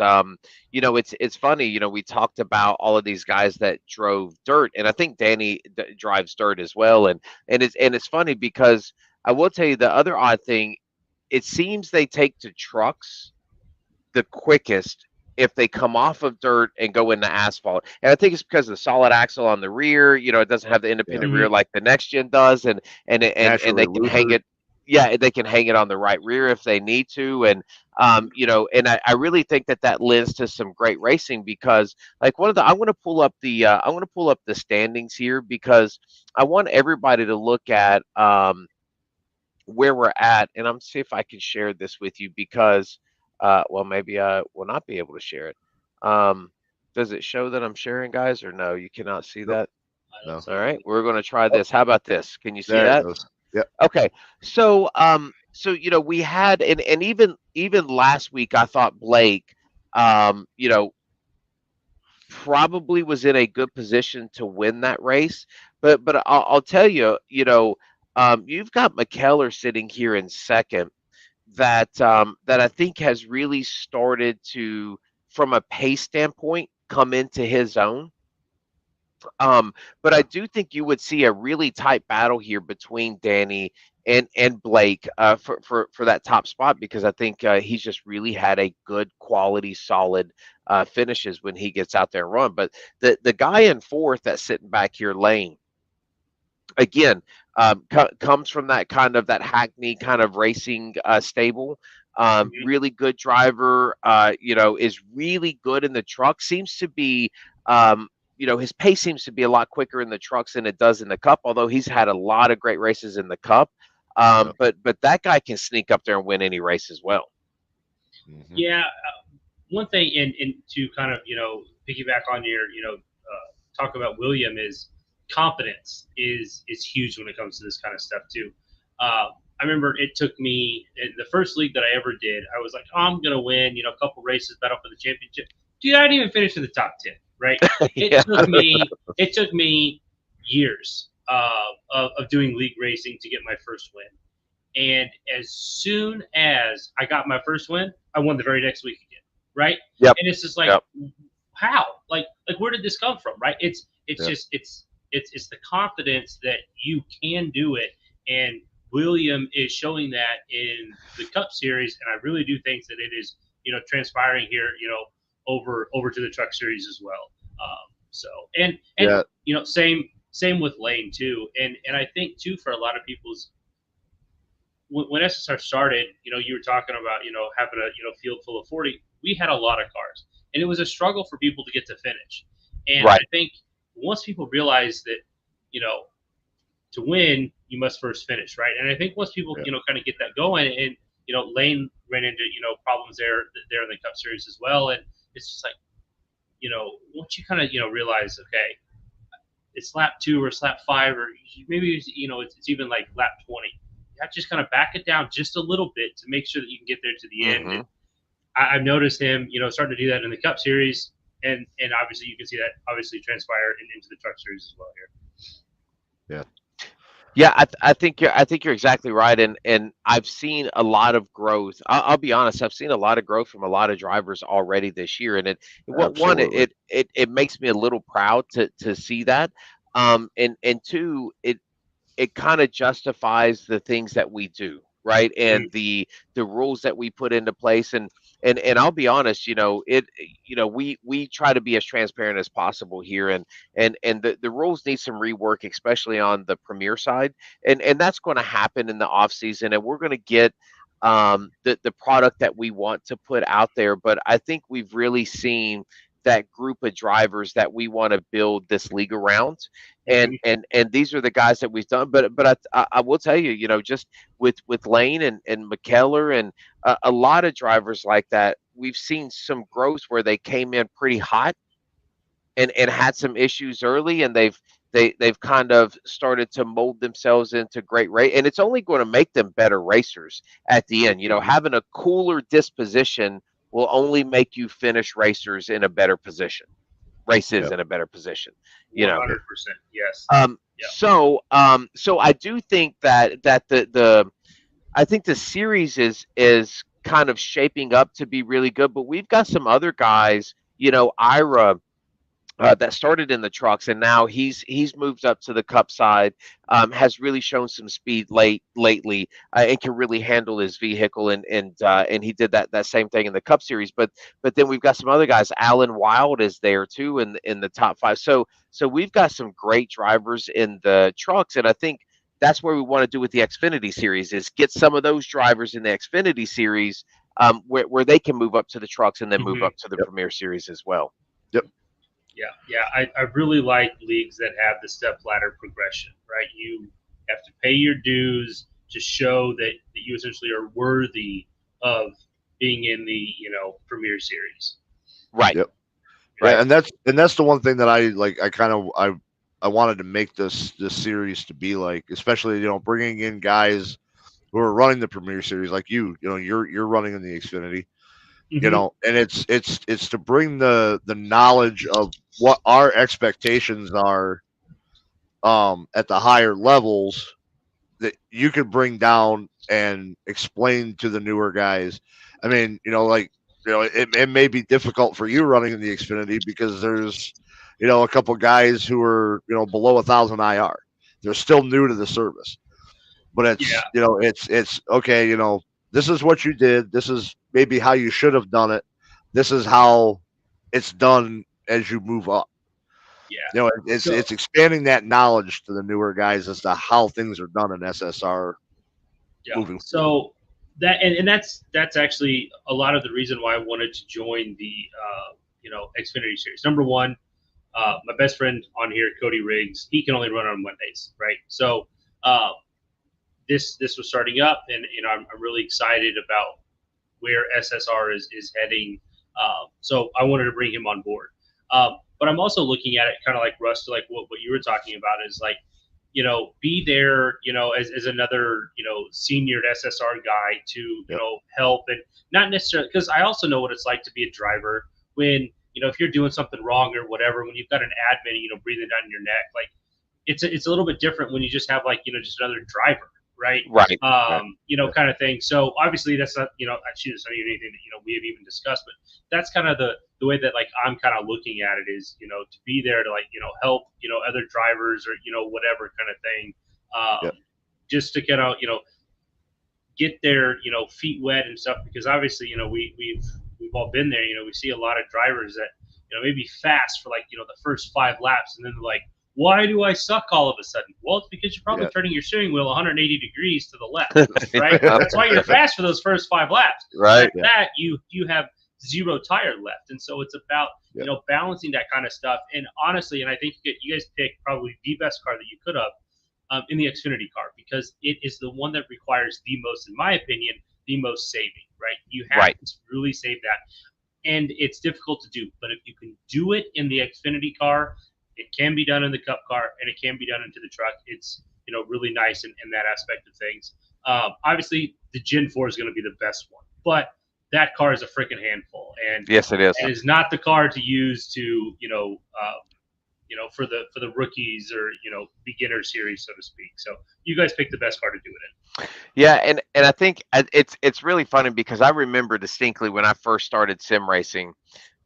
it's funny. We talked about all of these guys that drove dirt, and I think Danny drives dirt as well, and it's funny because I will tell you the other odd thing. It seems they take to trucks the quickest if they come off of dirt and go into asphalt. And I think it's because of the solid axle on the rear. It doesn't have the Yeah. independent rear Hmm. like the next gen does, and Naturally they can hang looser. it. Yeah, they can hang it on the right rear if they need to, and I really think that lends to some great racing because, like, I'm going to pull up the standings here because I want everybody to look at where we're at, and I'm see if I can share this with you because, well, maybe I will not be able to share it. Um, does it show that I'm sharing, guys, or no? You cannot see Nope. that. I don't No. All see right, anything. we're going to try Oh, this. How about this? Can you see there it that? goes. Yep. Okay, so we had, and even last week, I thought Blake, um, you know, probably was in a good position to win that race, but I'll tell you, you've got McKellar sitting here in second that I think has really started to, from a pace standpoint, come into his own. But I do think you would see a really tight battle here between Danny and Blake for that top spot because I think he's just really had a good quality, solid finishes when he gets out there and run. But the guy in fourth that's sitting back here, Lane, again, comes from that kind of that Hackney kind of racing stable. Hmm. Really good driver. Is really good in the truck. Seems to be, his pace seems to be a lot quicker in the trucks than it does in the Cup. Although he's had a lot of great races in the Cup. Yep. But that guy can sneak up there and win any race as well. Hmm. Yeah, one thing, and to kind of piggyback on your talk about William is confidence is huge when it comes to this kind of stuff too. I remember it took me in the first league that I ever did. I was like, oh, I'm gonna win, a couple races, battle for the championship. Dude, I didn't even finish in the top 10. Right? It Yeah. took me it took me years of doing league racing to get my first win. And as soon as I got my first win, I won the very next week again. Right? Yep. And it's just like, Yep. how? Like where did this come from? Right? It's Yep. just it's the confidence that you can do it, and William is showing that in the Cup Series, and I really do think that it is transpiring here over to the Truck Series as well. So and Yeah. same with Lane too, and I think too for a lot of people's when SSR started, you were talking about, having a, field full of 40. We had a lot of cars, and it was a struggle for people to get to finish. And Right. I think once people realize that, you know, to win, you must first finish, right? And I think once people, Yeah. kind of get that going, and Lane ran into, problems there in the Cup Series as well, and it's just like, once you kind of, realize, okay, it's lap two or it's lap five, or maybe it's even like lap 20. You have to just kind of back it down just a little bit to make sure that you can get there to the end. Hmm. And I've noticed him, starting to do that in the Cup Series, and obviously you can see that obviously transpire into the Truck Series as well here. Yeah. Yeah, I think you're exactly right, and I've seen a lot of growth. I'll be honest, I've seen a lot of growth from a lot of drivers already this year, and what one, Absolutely. it makes me a little proud to see that, and two, it kind of justifies the things that we do, right, Mm-hmm. and the rules that we put into place, and I'll be honest, we try to be as transparent as possible here, and the rules need some rework, especially on the premier side, and that's going to happen in the off season, and we're going to get the product that we want to put out there. But I think we've really seen that group of drivers that we want to build this league around, and Mm-hmm. and these are the guys that we've done. But I will tell you, just with Lane and McKellar and a lot of drivers like that, we've seen some growth where they came in pretty hot and had some issues early, and they've kind of started to mold themselves into great race, and it's only going to make them better racers at the end. Mhm. Having a cooler disposition will only make you finish racers in a better position, races Yep. in a better position. You know, 100%. Yes. Yeah. so I do think that the I think the series is kind of shaping up to be really good, but we've got some other guys. Ira, that started in the trucks, and now he's moved up to the cup side. Has really shown some speed lately, and can really handle his vehicle, and he did that same thing in the Cup Series. But then we've got some other guys. Alan Wild is there too in the top five. So we've got some great drivers in the trucks, and I think that's where we want to do with the Xfinity Series is get some of those drivers in the Xfinity Series, where they can move up to the trucks and then move Hmm. up to the Yep. Premier Series as well. Yep. Yeah, yeah. I really like leagues that have the step ladder progression, right? You have to pay your dues to show that you essentially are worthy of being in the Premier Series. Right. Yep. Right. Yeah, and that's the one thing that I like. I wanted to make this series to be like, especially bringing in guys who are running the Premier Series like you're running in the Xfinity, Hmm. and it's to bring the knowledge of what our expectations are at the higher levels that you could bring down and explain to the newer guys. I mean, it may be difficult for you running in the Xfinity because there's, a couple guys who are, below 1,000 IR. They're still new to the service, but Yeah. it's okay. This is what you did. This is maybe how you should have done it. This is how it's done as you move up. Yeah. It's So expanding that knowledge to the newer guys as to how things are done in SSR yeah. moving forward. So and that's actually a lot of the reason why I wanted to join the Xfinity Series. Number one, my best friend on here, Cody Riggs, he can only run on Mondays, right? So uh, this was starting up, and I'm really excited about where SSR is heading. So I wanted to bring him on board. But I'm also looking at it kind of like Russ, like what you were talking about is like, be there, as another, senior SSR guy to, Yep. help and not necessarily because I also know what it's like to be a driver when, if you're doing something wrong or whatever, when you've got an admin, breathing down your neck, like it's a little bit different when you just have like just another driver, right? Right. Right. Kind of thing. So obviously that's not actually that's not even anything that we have even discussed, but that's kind of the way that like I'm kind of looking at it is to be there to like help other drivers or whatever kind of thing, Yep. just to kind of get their feet wet and stuff because obviously we've all been there. We see a lot of drivers that maybe fast for like the first 5 laps and then they're like, why do I suck all of a sudden? Well, it's because you're probably Yeah. turning your steering wheel 180 degrees to the left, right? Yeah. That's why you're fast for those first 5 laps. Right. After that, you have zero tire left, and so it's about Yeah. balancing that kind of stuff. And honestly, and I think you guys picked probably the best car that you could have in the Xfinity car because it is the one that requires the most, in my opinion, the most saving. Right? You have Right. to really save that, and it's difficult to do. But if you can do it in the Xfinity car, it can be done in the Cup car, and it can be done into the truck. It's really nice in that aspect of things. Obviously, the Gen 4 is going to be the best one, but that car is a freaking handful, and Yes, it is. it is not the car to use to for the rookies or beginner series, so to speak. So you guys picked the best car to do it in. Yeah, and I think it's really funny because I remember distinctly when I first started sim racing.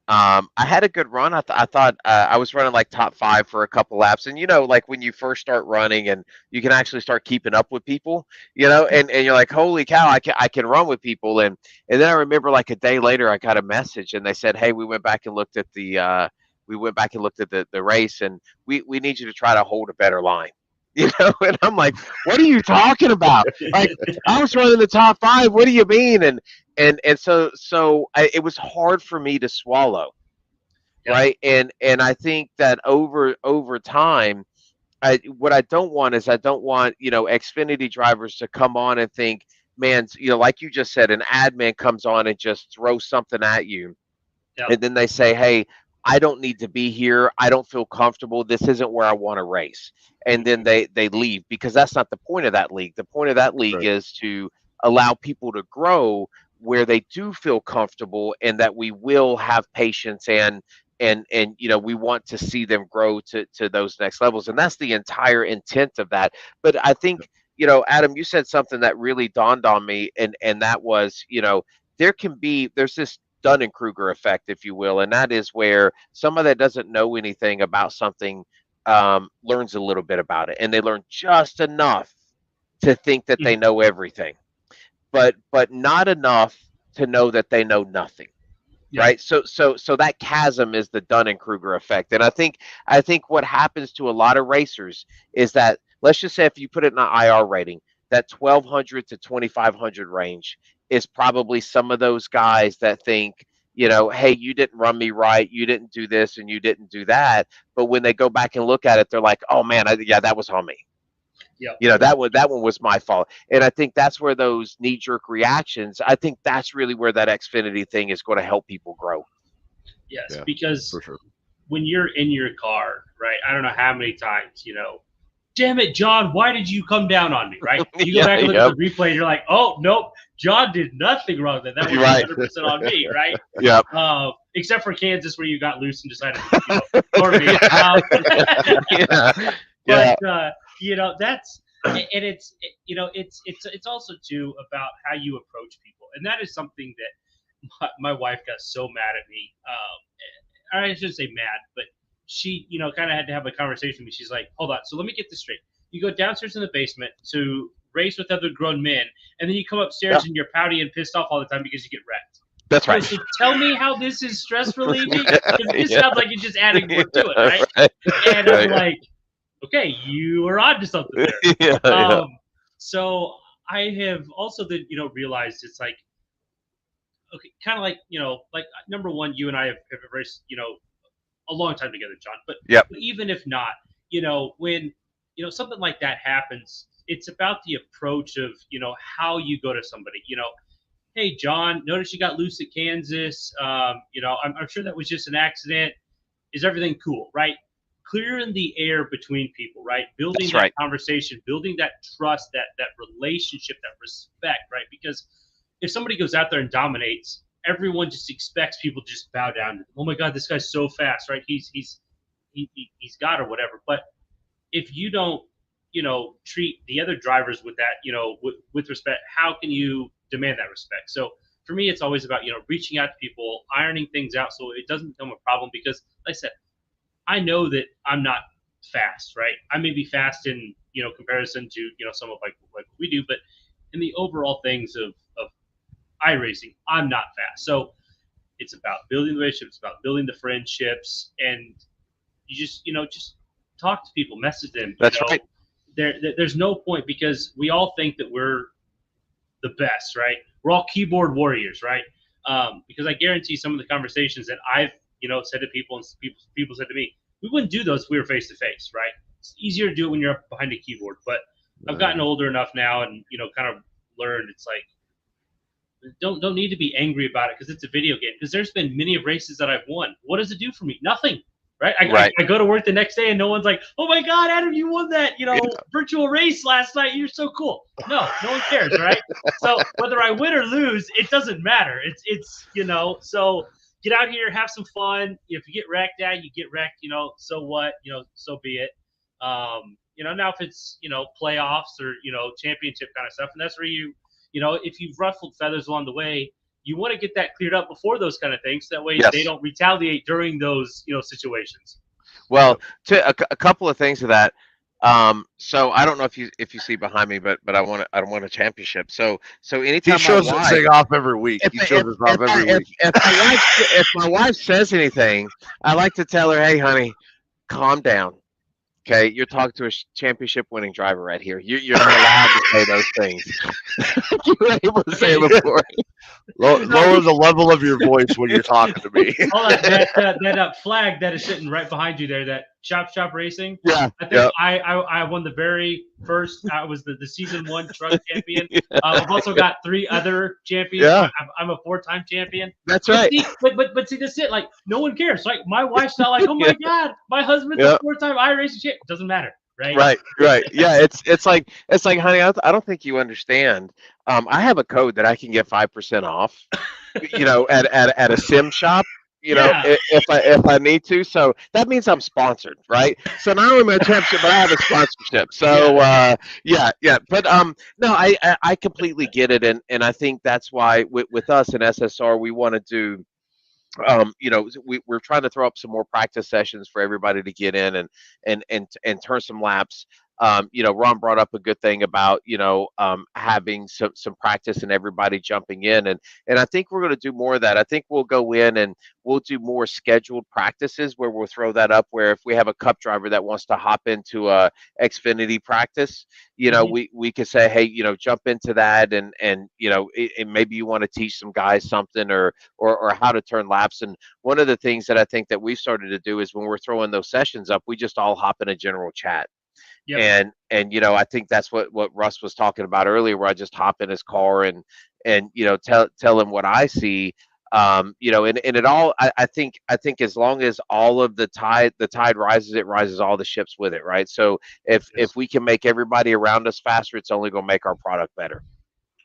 I had a good run. I thought I was running like top five for a couple laps, and like when you first start running and you can actually start keeping up with people, and you're like, holy cow, I can run with people, and then I remember like a day later, I got a message, and they said, hey, we went back and looked at the race, and we need you to try to hold a better line. And I'm like, what are you talking about? Like, I was running the top five. What do you mean? It was hard for me to swallow, Yeah. right? And I think that over time, what I don't want is I don't want Xfinity drivers to come on and think, man, like you just said, an admin comes on and just throws something at you, Yeah. and then they say, hey, I don't need to be here. I don't feel comfortable. This isn't where I want to race. And then they leave, because that's not the point of that league. The point of that league Right. is to allow people to grow where they do feel comfortable, and that we will have patience, and we want to see them grow to those next levels. And that's the entire intent of that. But I think, Adam, you said something that really dawned on me, and that was, there's this Dunning Kruger effect, if you will, and that is where somebody that doesn't know anything about something learns a little bit about it, and they learn just enough to think that they Mhm. know everything, but not enough to know that they know nothing. Yeah. Right. So that chasm is the Dunning Kruger effect. And I think what happens to a lot of racers is that, let's just say, if you put it in an IR rating, that 1200 to 2500 range is probably some of those guys that think, hey, you didn't run me right, you didn't do this, and you didn't do that. But when they go back and look at it, they're like, oh man, yeah, that was on me. Yeah. That one was my fault. And I think that's where those knee jerk reactions, I think that's really where that Xfinity thing is going to help people grow. Yes, Yeah, because for sure. when you're in your car, right? I don't know how many times, damn it, John, why did you come down on me, right? You go Yeah, back and look yep, at the replay, and you're like, oh, nope, John did nothing wrong there. That was right, 100% on me, right? yep, Except for Kansas, where you got loose and decided to, ignore me. yeah, But yeah, that's, and it's also too about how you approach people, and that is something that my wife got so mad at me. I shouldn't say mad, but she, kind of had to have a conversation with me. She's like, hold on. So let me get this straight. You go downstairs in the basement to race with other grown men, and then you come yeah, upstairs and you're pouty and pissed off all the time because you get wrecked. that's right. So tell me how this is stress relieving, because this Yeah, sounds like you're just adding more to it, right? right, And I'm right, like, okay, you are on to something there. yeah, yeah, So I have also then, realized it's like, okay, kind of like, like number one, you and I have raced, a long time together, John. yep, But even if not, when something like that happens, it's about the approach of how you go to somebody. Hey John, notice you got loose at Kansas. I'm sure that was just an accident. Is everything cool? Right? Clearing the air between people, right? Building that's that right. conversation, building that trust, that relationship, that respect, right? Because if somebody goes out there and dominates, everyone just expects people to just bow down. Oh my God, this guy's so fast, right? He's got or whatever. But if you don't, treat the other drivers with that, with respect, how can you demand that respect? So for me, it's always about reaching out to people, ironing things out so it doesn't become a problem. Because, like I said, I know that I'm not fast, right? I may be fast in comparison to some of like what we do, but in the overall things of iRacing, I'm not fast. So it's about building the relationships, about building the friendships, and you just talk to people, message them. That's right. There's no point, because we all think that we're the best, right? We're all keyboard warriors, right? Because I guarantee some of the conversations that I've said to people, and people said to me, we wouldn't do those if we were face to face, right? It's easier to do it when you're up behind a keyboard. But I've gotten older enough now, and kind of learned it's like, don't need to be angry about it because it's a video game. Because there's been many of races that I've won. What does it do for me? Nothing. Right? Right. I go to work the next day and no one's like, oh my God, Adam, you won that, Yeah. virtual race last night. You're so cool. No one cares, right? So whether I win or lose, it doesn't matter. It's so get out here, have some fun. If you get wrecked, you get wrecked, so what, so be it. Now if it's, playoffs or, championship kind of stuff, and that's where if you've ruffled feathers along the way, you want to get that cleared up before those kind of things. That way they Yes. don't retaliate during those, situations. Well, a couple of things to that. So I don't know if you see behind me, but I want a championship. So He anytime my shows this wife, thing off every week. if He shows this off every week. if my wife says anything, I like to tell her, hey, honey, calm down. Okay, you're talking to a championship winning driver right here. You're not allowed to say those things. You were able to say it before. Lower the level of your voice when you're talking to me. Hold on, that flag that is sitting right behind you there, that Chop Shop Racing. Yeah, I think yeah, I won the very first. I was the season one truck champion. I've also got three other champions. So yeah. I'm a 4-time champion. That's But right. see, but see, that's it. Like no one cares. Like my wife's not like, oh Yeah, my god, my husband's a Yeah. 4-time iRacing champion. Doesn't matter, right? right, right. Yeah, it's like, honey, I don't think you understand. I have a code that I can get 5% off. At a sim shop. Yeah, If I need to, so that means I'm sponsored, right? So not only am I a championship, but I have a sponsorship. So yeah. yeah, yeah. But no, I completely get it, and I think that's why with us in SSR we want to do we're trying to throw up some more practice sessions for everybody to get in and turn some laps. Ron brought up a good thing about having some practice and everybody jumping in, and I think we're going to do more of that. I think we'll go in and we'll do more scheduled practices where we'll throw that up. Where if we have a cup driver that wants to hop into a Xfinity practice, Mhm. we could say, hey, jump into that, and maybe you want to teach some guys something or how to turn laps. And one of the things that I think that we've started to do is when we're throwing those sessions up, we just all hop in a general chat. Yep. And I think that's what Russ was talking about earlier, where I just hop in his car and tell him what I see. And it all I think as long as all of the tide rises, it rises all the ships with it, right? So if Yes. we can make everybody around us faster, it's only going to make our product better.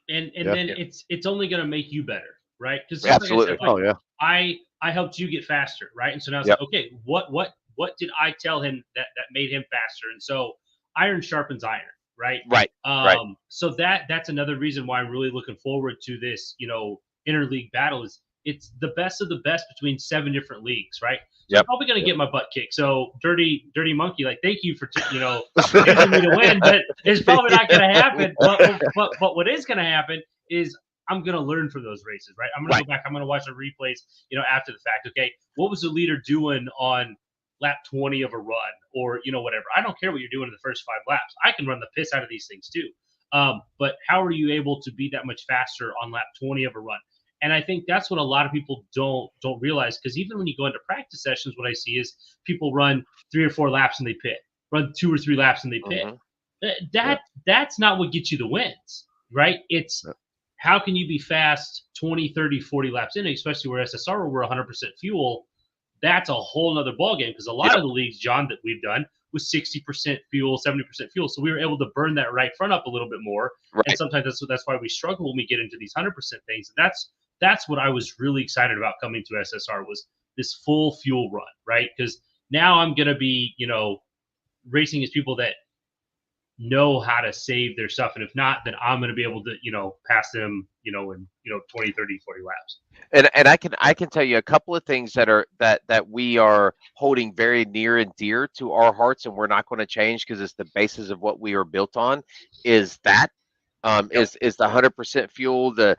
And Yeah. then Yeah, it's only going to make you better, right? Because just like I said, absolutely. like Oh yeah. I helped you get faster, right? And so now it's Yep. like, okay, what did I tell him that made him faster? And so iron sharpens iron, right? Right. Right. So that's another reason why I'm really looking forward to this, interleague battle. Is it's the best of the best between 7 different leagues, right? So I'm Yep. probably gonna Yep. get my butt kicked. So dirty monkey, like thank you for choosing me to win, but it's probably not gonna happen. But what is gonna happen is I'm gonna learn from those races, right? I'm gonna go Right. back. I'm gonna watch the replays, after the fact. Okay, what was the leader doing on lap 20 of a run, or whatever? I don't care what you're doing in the first 5 laps. I can run the piss out of these things too. But how are you able to be that much faster on lap 20 of a run? And I think that's what a lot of people don't realize, because even when you go into practice sessions, what I see is people run 3 or 4 laps and they pit, run 2 or 3 laps and they pit. Hmm. Yeah. That's not what gets you the wins, right? It's Yeah. how can you be fast 20, 30, 40 laps in, especially where SSR, where we're 100% fuel. That's a whole nother ballgame, because a lot Yep. of the leagues, John, that we've done was 60% fuel, 70% fuel. So we were able to burn that right front up a little bit more. And Right. sometimes that's why we struggle when we get into these 100% things. And that's what I was really excited about coming to SSR, was this full fuel run, right? Because now I'm going to be, racing as people that know how to save their stuff. And if not, then I'm going to be able to, pass them, in, 20, 30, 40 laps. And I can tell you a couple of things that we are holding very near and dear to our hearts, and we're not going to change because it's the basis of what we are built on. Is that Yep. is the 100% fuel, the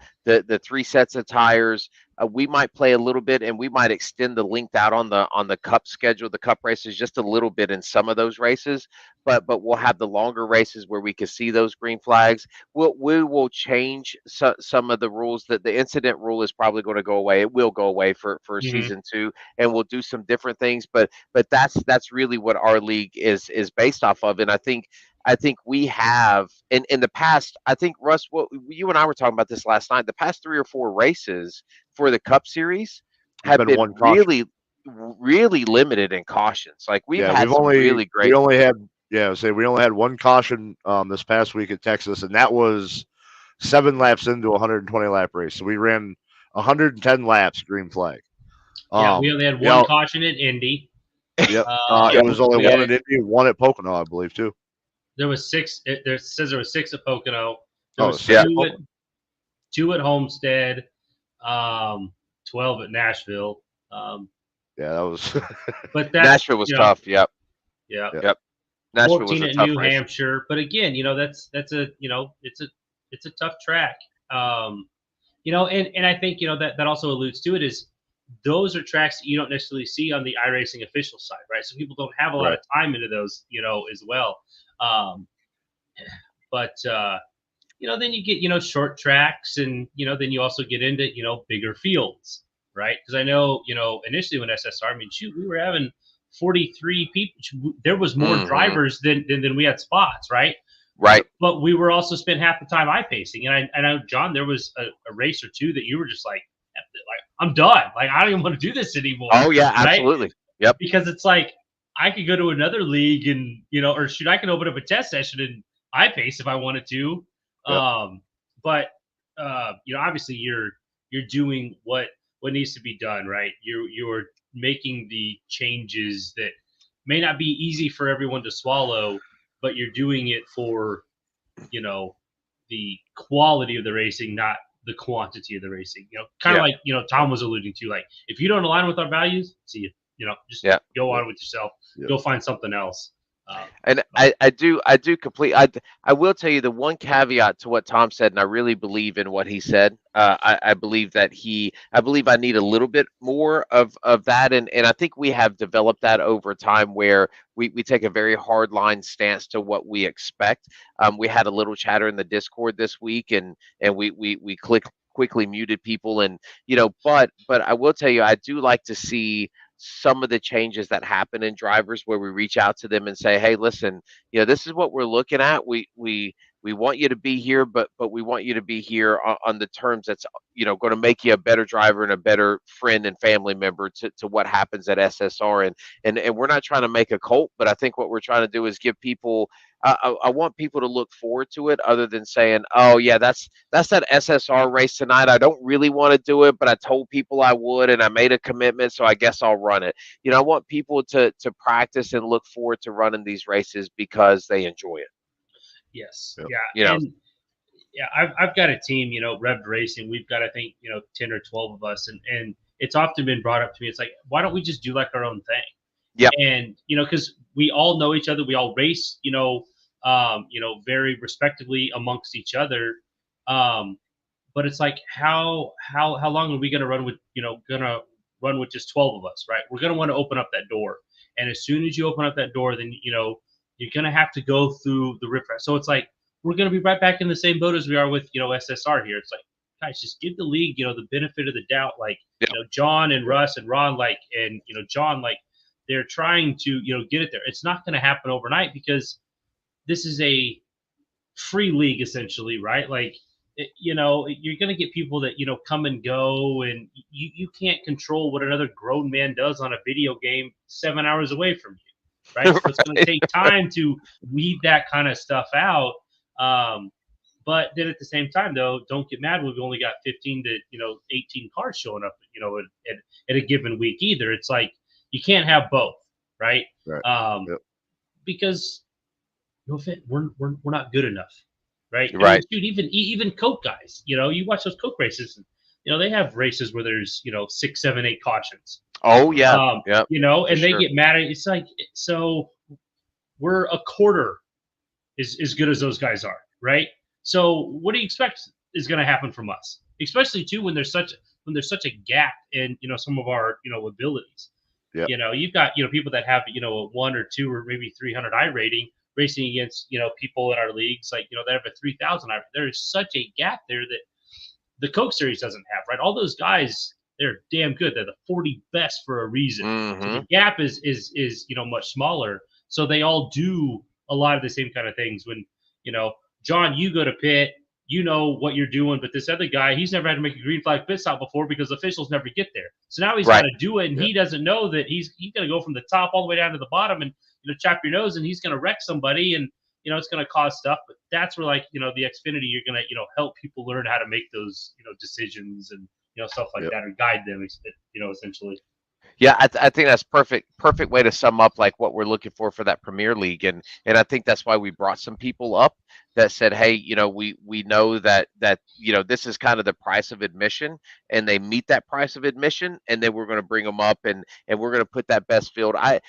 3 sets of tires. We might play a little bit, and we might extend the length out on the cup schedule, the cup races, just a little bit in some of those races. But we'll have the longer races where we can see those green flags. We will change some of the rules. That the incident rule is probably going to go away. It will go away for Mm-hmm. season 2, and we'll do some different things. But that's really what our league is based off of. And I think we have in the past. I think Russ, what you and I were talking about this last night. The past 3 or 4 races for the Cup Series It's have been been one caution. really limited in cautions. Like we've Yeah, had some really we great. only had we only had one caution this past week at Texas, and that was 7 laps into a 120 lap race. So we ran 110 laps green flag. Yeah, we only had You one know, caution in Indy. yep. It Yeah, was only We one had at Indy, one at Pocono, I believe, too. There was six. There says there was 6 at Pocono. There Oh, was six yeah, at two at Pocono. two at Homestead. Um, 12 at Nashville. Um, Yeah, that was. but that's Nashville was tough. Yep, yeah, Yeah, yep. Nashville was 14 a at tough New race. Hampshire. But again, that's a it's a tough track. And I think that also alludes to it, is those are tracks that you don't necessarily see on the iRacing official side, right? So people don't have a lot right. of time into those, as well. Um, but then you get, short tracks, and, then you also get into, bigger fields, right? Because I know, initially when SSR, I mean, shoot, we were having 43 people. There was more Hmm. drivers than we had spots, right? Right. But we were also spent half the time eye pacing. And I know, John, there was a race or two that you were just like, I'm done. Like, I don't even want to do this anymore, Oh yeah, right? absolutely. Yep. Because it's like I could go to another league and, or shoot, I can open up a test session in iPace if I wanted to. Yep. But obviously you're doing what needs to be done, right? You're making the changes that may not be easy for everyone to swallow, but you're doing it for, you know, the quality of the racing, not the quantity of the racing. Kind of Yeah. like, Tom was alluding to, like, if you don't align with our values, see you. Just Yeah. go Yep. on with yourself. Yep. Go find something else. And But I do complete. I will tell you the one caveat to what Tom said, and I really believe in what he said. I believe that I believe I need a little bit more of that, and I think we have developed that over time, where we take a very hard line stance to what we expect. We had a little chatter in the Discord this week, and we quickly muted people, and but I will tell you, I do like to see some of the changes that happen in drivers where we reach out to them and say, hey, listen, this is what we're looking at. We want you to be here, but we want you to be here on the terms that's going to make you a better driver and a better friend and family member to what happens at SSR. And we're not trying to make a cult, but I think what we're trying to do is give people. I want people to look forward to it, other than saying, "Oh yeah, that's that SSR race tonight. I don't really want to do it, but I told people I would, and I made a commitment, so I guess I'll run it." I want people to practice and look forward to running these races because they enjoy it. yes, Yep. yeah, You know, and yeah, I've got a team, Rev Racing. We've got, I think, 10 or 12 of us, and it's often been brought up to me. It's like, why don't we just do like our own thing? yep, And because we all know each other, we all race, very respectively amongst each other. Um, but it's like, how long are we gonna run with just 12 of us, right? We're gonna want to open up that door, and as soon as you open up that door, then you're gonna have to go through the riffraff. So it's like we're gonna be right back in the same boat as we are with SSR here. It's like, guys, just give the league the benefit of the doubt. Like, yep, John and Russ and Ron, like, and John, like, they're trying to get it there. It's not going to happen overnight because this is a free league essentially, right? Like, you're going to get people that come and go, and you can't control what another grown man does on a video game 7 hours away from you, right? So it's going to right, take time to weed that kind of stuff out. Um, but then at the same time, though, don't get mad when we've only got 15 to 18 cars showing up, at a given week either. It's like you can't have both, right? Right. Um, Yep. because we're not good enough, right? I mean, right. dude, even Coke guys, you watch those Coke races, and, they have races where there's 6, 7, 8 cautions, Oh yeah, yep, for and they sure. get mad at it. It's like, so we're a quarter as good as those guys are, right? So what do you expect is going to happen from us, especially too when there's such a gap in some of our abilities. Yep. You've got people that have a 1 or 2 or maybe 300 I rating racing against people in our leagues, like that have a 3,000 I. There is such a gap there that the Coke Series doesn't have, right? All those guys, they're damn good. They're the 40 best for a reason. So the Hmm. gap is much smaller. So they all do a lot of the same kind of things. When John, you go to pit, you know what you're doing, but this other guy, he's never had to make a green flag pit stop before because officials never get there. So now he's got Right. to do it, and Yep. he doesn't know that he's going to go from the top all the way down to the bottom and chop your nose, and he's going to wreck somebody, and it's going to cause stuff. But that's where, like, the Xfinity, you're going to help people learn how to make those decisions, and stuff like Yep. that, or guide them, essentially. Yeah, I think that's perfect way to sum up like what we're looking for that Premier League, and I think that's why we brought some people up that said, hey, we know that this is kind of the price of admission, and they meet that price of admission, and then we're going to bring them up, and we're going to put that best field. I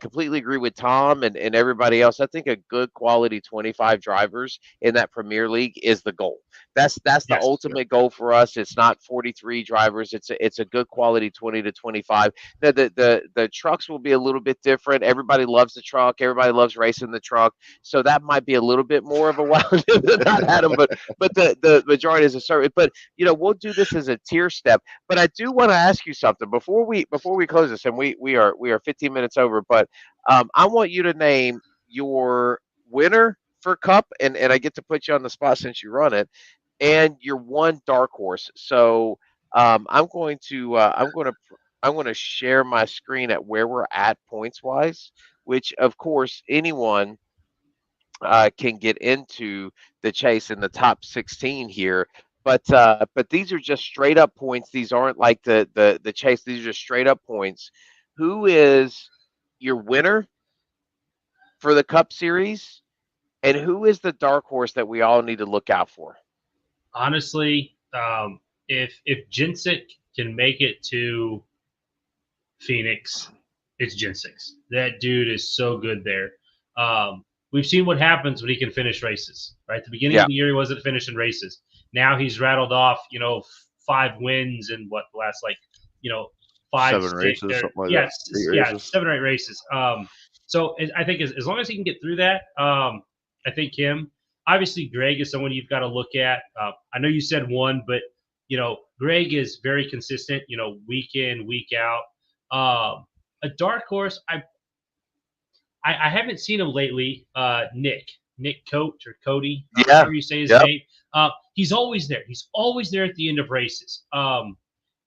completely agree with Tom and everybody else. I think a good quality 25 drivers in that Premier League is the goal. That's the Yes. Yep. ultimate goal for us. It's not 43 drivers. It's a good quality 20 to 25. The trucks will be a little bit different. Everybody loves the truck. Everybody loves racing the truck. So that might be a little bit more of a wild not Adam, but the majority is a certain. But we'll do this as a tier step. But I do want to ask you something before we close this, and we are 15 minutes over. But I want you to name your winner for Cup, and I get to put you on the spot since you run it, and your one dark horse. So I'm going to share my screen at where we're at points wise, which of course anyone can get into the chase in the top 16 here. But these are just straight up points. These aren't like the chase. These are just straight up points. Who is your winner for the Cup Series, and who is the dark horse that we all need to look out for? Honestly, if Jinsik can make it to Phoenix, it's Jinsik. That dude is so good there. We've seen what happens when he can finish races. Right, at the beginning Yeah, of the year, he wasn't finishing races. Now he's rattled off, 5 wins in what the last you know, five, 7 races, something like that. yes, 8 races. 7 or 8 races. So I think as long as he can get through that, I think him. Obviously, Greg is someone you've got to look at. I know you said one, but Greg is very consistent. Week in, week out. A dark horse. I haven't seen him lately. Nick Cote or Cody, yeah, however you say his yep. name. He's always there. He's always there at the end of races.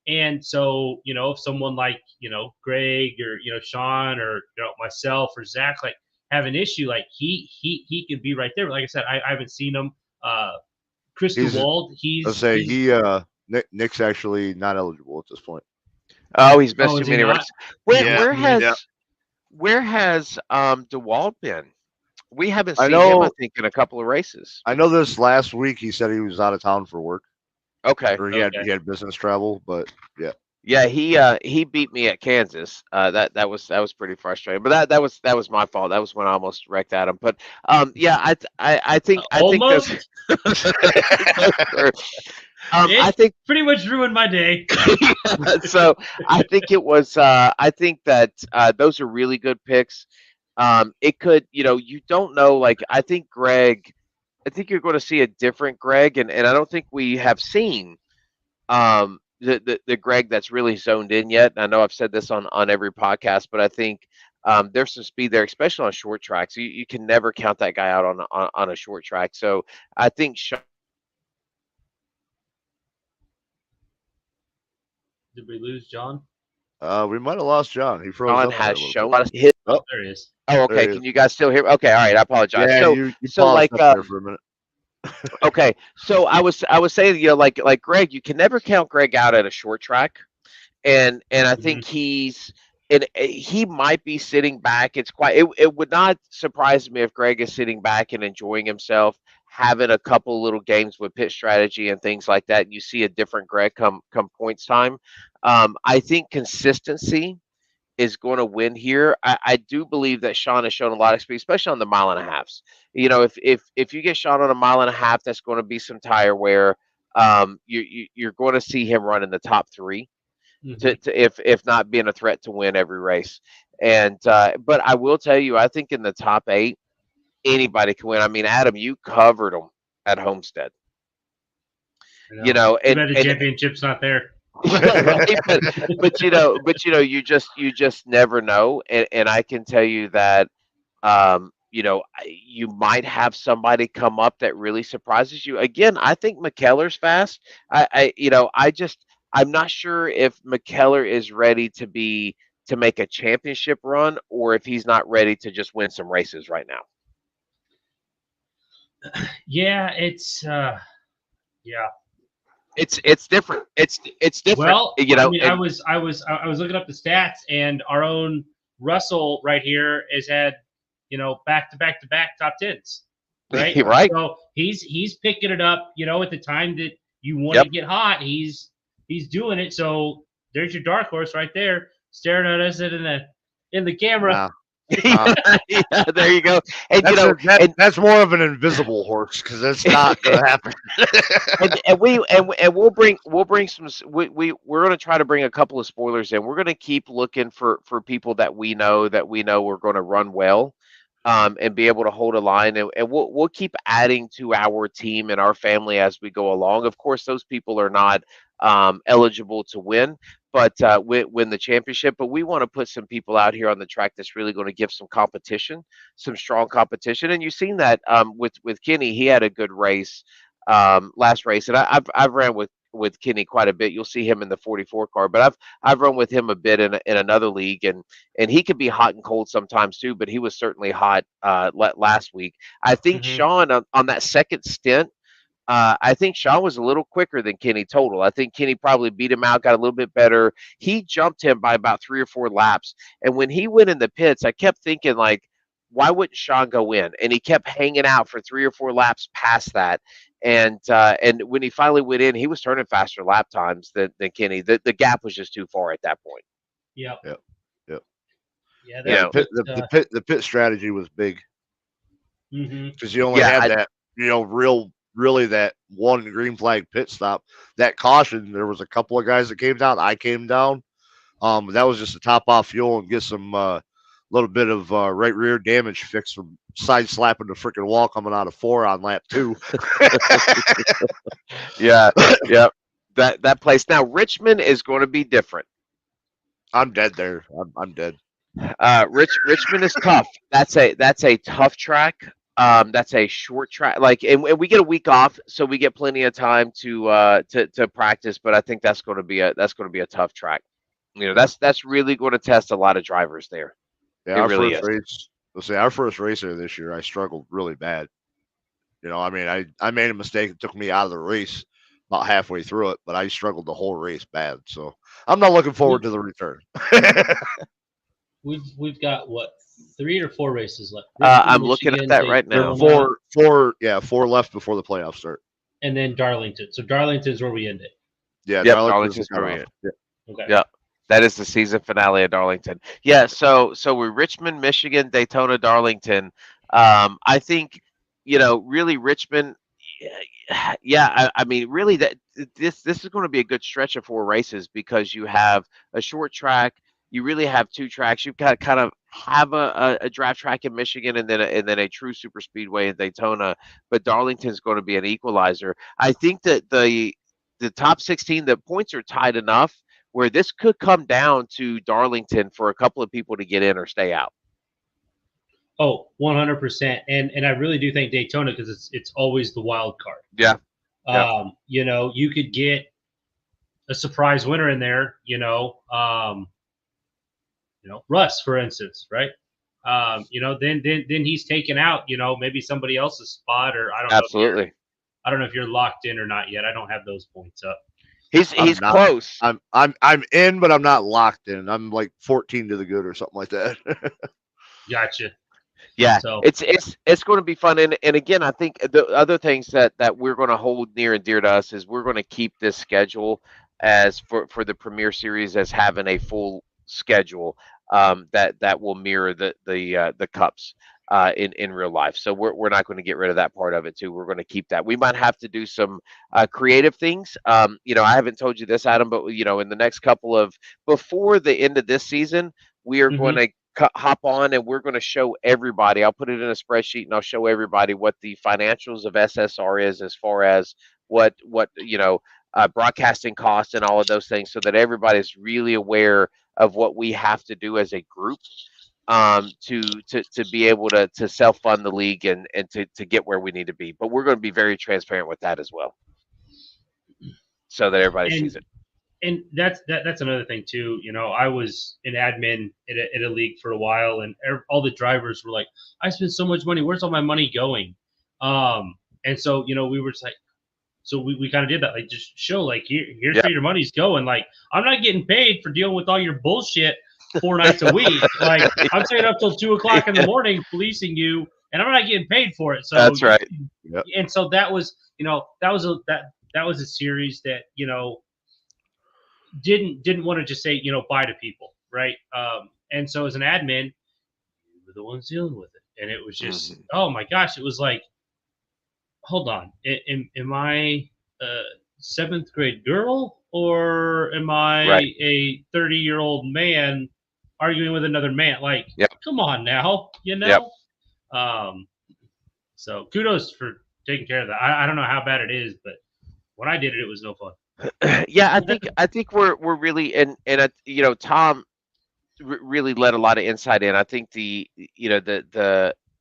And so if someone like Greg or Sean or myself or Zach have an issue, he can be right there. But like I said, I haven't seen him. Chris He's, DeWald, let's say Nick's actually not eligible at this point. Oh, he's missed oh, too is he many not? races. Where Yeah, where has yeah. where has DeWalt been? We haven't I seen him, I know. think, in a couple of races. I know. This last week he said he was out of town for work, Okay. or Okay. he had business travel. But yeah, Yeah, he beat me at Kansas. That was pretty frustrating. But that was my fault. That was when I almost wrecked Adam. But yeah, I think this. Almost. I It think pretty much ruined my day. so. I think it was. I think that those are really good picks. It could, you don't know. Like I think Greg. I think you're going to see a different Greg, and I don't think we have seen the Greg that's really zoned in yet. And I know I've said this on every podcast, but I think there's some speed there, especially on short tracks. You can never count that guy out on a short track. So I think Did we lose John? we might have lost John. He froze Sean up there a has little shown bit. us his. Oh, There he is. Oh, there okay. he is. Can you guys still hear? Okay, all right. I apologize. Yeah, So you so paused like up there for a minute. okay. So I was saying, like Greg, you can never count Greg out at a short track. And I Mhm. think he might be sitting back. It would not surprise me if Greg is sitting back and enjoying himself, having a couple little games with pit strategy and things like that. And you see a different Greg come points time. I think consistency is going to win here. I do believe that Sean has shown a lot of speed, especially on the mile and a halves. If you get Sean on a mile and a half, that's going to be some tire wear. You're going to see him run in the top three Mhm. if not being a threat to win every race. And but I will tell you, I think in the top eight, anybody can win. I mean, Adam, you covered them at Homestead. I You know. know, Too and bad the and championship's not there. right, you just never know. And I can tell you that you might have somebody come up that really surprises you. Again, I think McKellar's fast. I'm not sure if McKellar is ready to make a championship run, or if he's not ready to just win some races right now. Yeah, it's yeah. It's different. It's different. Well, You I know, mean, I and was I was I was looking up the stats, and our own Russell right here has had back to back to back top tens, right? right. So he's picking it up. At the time that you want Yep. to get hot, he's doing it. So there's your dark horse right there, staring at us in the camera. Nah, nah. Yeah, there you go. And That's more of an invisible horse because that's not going to happen. we'll bring we're going to try to bring a couple of spoilers in. We're going to keep looking for people that we know we're going to run well. and be able to hold a line. And we'll keep adding to our team and our family as we go along. Of course, those people are not eligible to win, but win the championship. But we want to put some people out here on the track that's really going to give some competition, some strong competition. And you've seen that with Kenny. He had a good race last race, and I've ran with Kenny quite a bit. You'll see him in the 44 car, but I've run with him a bit in another league, and he can be hot and cold sometimes too. But he was certainly hot last week. I think Hmm. Sean on that second stint. I think Sean was a little quicker than Kenny total. I think Kenny probably beat him out, got a little bit better. He jumped him by about 3 or 4 laps. And when he went in the pits, I kept thinking, like, why wouldn't Sean go in? And he kept hanging out for 3 or 4 laps past that. And when he finally went in, he was turning faster lap times than Kenny. The gap was just too far at that point. Yep. Yep. Yep. Yeah, You Yeah. that's know, what. The pit strategy was big Hmm. because you only yeah, had that, really that one green flag pit stop. That caution, there was a couple of guys that came down. I came down. That was just to top off fuel and get some little bit of right rear damage fixed from side slapping the freaking wall coming out of 4 on lap 2. yeah, yeah. That place now, Richmond is going to be different. I'm dead there. I'm dead. Richmond is tough. That's a tough track. That's a short track. Like, and we get a week off, so we get plenty of time to practice. But I think that's going to be a tough track. That's really going to test a lot of drivers there. Yeah, It our really first is. race. Let's say our first race there this year, I struggled really bad. I mean, I made a mistake. It took me out of the race about halfway through it, but I struggled the whole race bad. So I'm not looking forward We to the return. we've got what, 3 or 4 races left? Richmond, I'm looking at Michigan, that right There are now. Daytona, four left before the playoffs start. and then Darlington. So Darlington's where we end it. Yeah, Yep, Darlington is the Darlington's where we cutoff. are. Yeah. Okay. Yep. That is the season finale of Darlington. Yeah, so we're Richmond, Michigan, Daytona, Darlington. I think, really Richmond. Yeah, I mean, really, this is going to be a good stretch of 4 races because you have a short track. You really have 2 tracks. You've got kind of have a draft track in Michigan and then a true super speedway in Daytona. But Darlington's going to be an equalizer. I think that the top 16, the points are tied enough where this could come down to Darlington for a couple of people to get in or stay out. Oh, 100%. And I really do think Daytona, because it's always the wild card. Yeah, yeah, You could get a surprise winner in there. Russ, for instance, right? Then he's taken out. Maybe somebody else's spot, or absolutely. I don't know if you're locked in or not yet. I don't have those points up. I'm He's not. close. I'm in, but I'm not locked in. I'm like 14 to the good or something like that. Gotcha. Yeah, So it's going to be fun, and again, I think the other things that we're going to hold near and dear to us is we're going to keep this schedule as for the Premier Series as having a full schedule that will mirror the cups in real life. So we're not going to get rid of that part of it too. We're going to keep that. We might have to do some creative things. I haven't told you this, Adam, but in the next couple of before the end of this season, we are going mhm. to hop on and we're going to show everybody. I'll put it in a spreadsheet and I'll show everybody what the financials of SSR is as far as what broadcasting costs and all of those things, so that everybody's really aware of what we have to do as a group to be able to self fund the league and to get where we need to be. But we're going to be very transparent with that as well, so that everybody and sees it. and that's another thing too. I was an admin at a league for a while, and all the drivers were like, "I spent so much money. Where's all my money going?" And so we were just like, so we kind of did that, like, just show, like, here's Yeah, where your money's going. Like, I'm not getting paid for dealing with all your bullshit 4 nights a week. Like, I'm staying up till 2 o'clock in the morning policing you, and I'm not getting paid for it. So that's right. Yep. and so that was that was a series that didn't want to just say bye to people, right? And so as an admin, we were the ones dealing with it, and it was just, Mhm. oh my gosh, it was like, hold on, am I a seventh grade girl, or am I Right. a 30-year-old man arguing with another man? Like, Yep. come on now, Yep. Um, so kudos for taking care of that. I don't know how bad it is, but when I did it, it was no fun. Yeah, I think we're really Tom really let a lot of insight in. I think the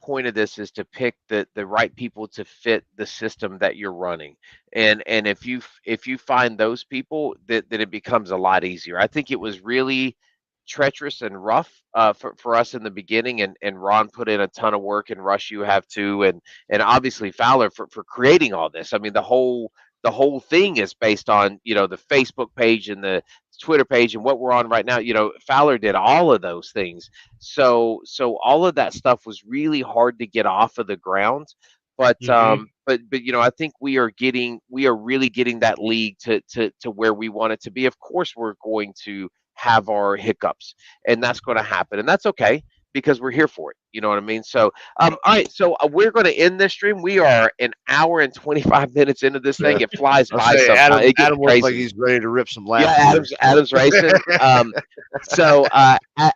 point of this is to pick the right people to fit the system that you're running, and if you find those people, that then it becomes a lot easier. I think it was really treacherous and rough for us in the beginning, and Ron put in a ton of work, and Rush, you have too, and obviously Fowler for creating all this. I mean, the whole thing is based on the Facebook page and the Twitter page and what we're on right now. Fowler did all of those things. So all of that stuff was really hard to get off of the ground. But Mm-hmm. I think we are really getting that league to where we want it to be. Of course, we're going to have our hiccups, and that's going to happen, and that's okay because we're here for it. You know what I mean? So all right, so we're going to end this stream. We are an hour and 25 minutes into this Yeah. thing. It flies I'll by say sometimes. It gets Adam looks like crazy. he's ready to rip some Yeah, laughs here. Adam's racing. So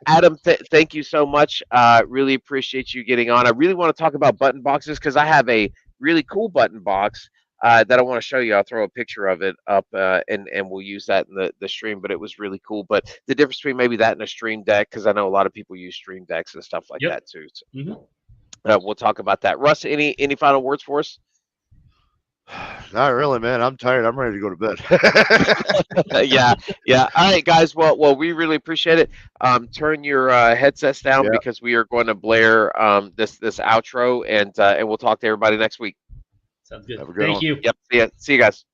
Adam, thank you so much. Really appreciate you getting on. I really want to talk about button boxes because I have a really cool button box that I want to show you. I'll throw a picture of it up, and we'll use that in the stream. But it was really cool. But the difference between maybe that and a stream deck, because I know a lot of people use stream decks and stuff like Yep. that too. So, Mm-hmm. we'll talk about that. Russ, any final words for us? Not really, man. I'm tired. I'm ready to go to bed. Yeah, yeah. All right, guys. Well, we really appreciate it. Turn your headsets down Yeah. because we are going to blare this outro, and we'll talk to everybody next week. Sounds good. Have a good Thank one. you. Yep. See you guys.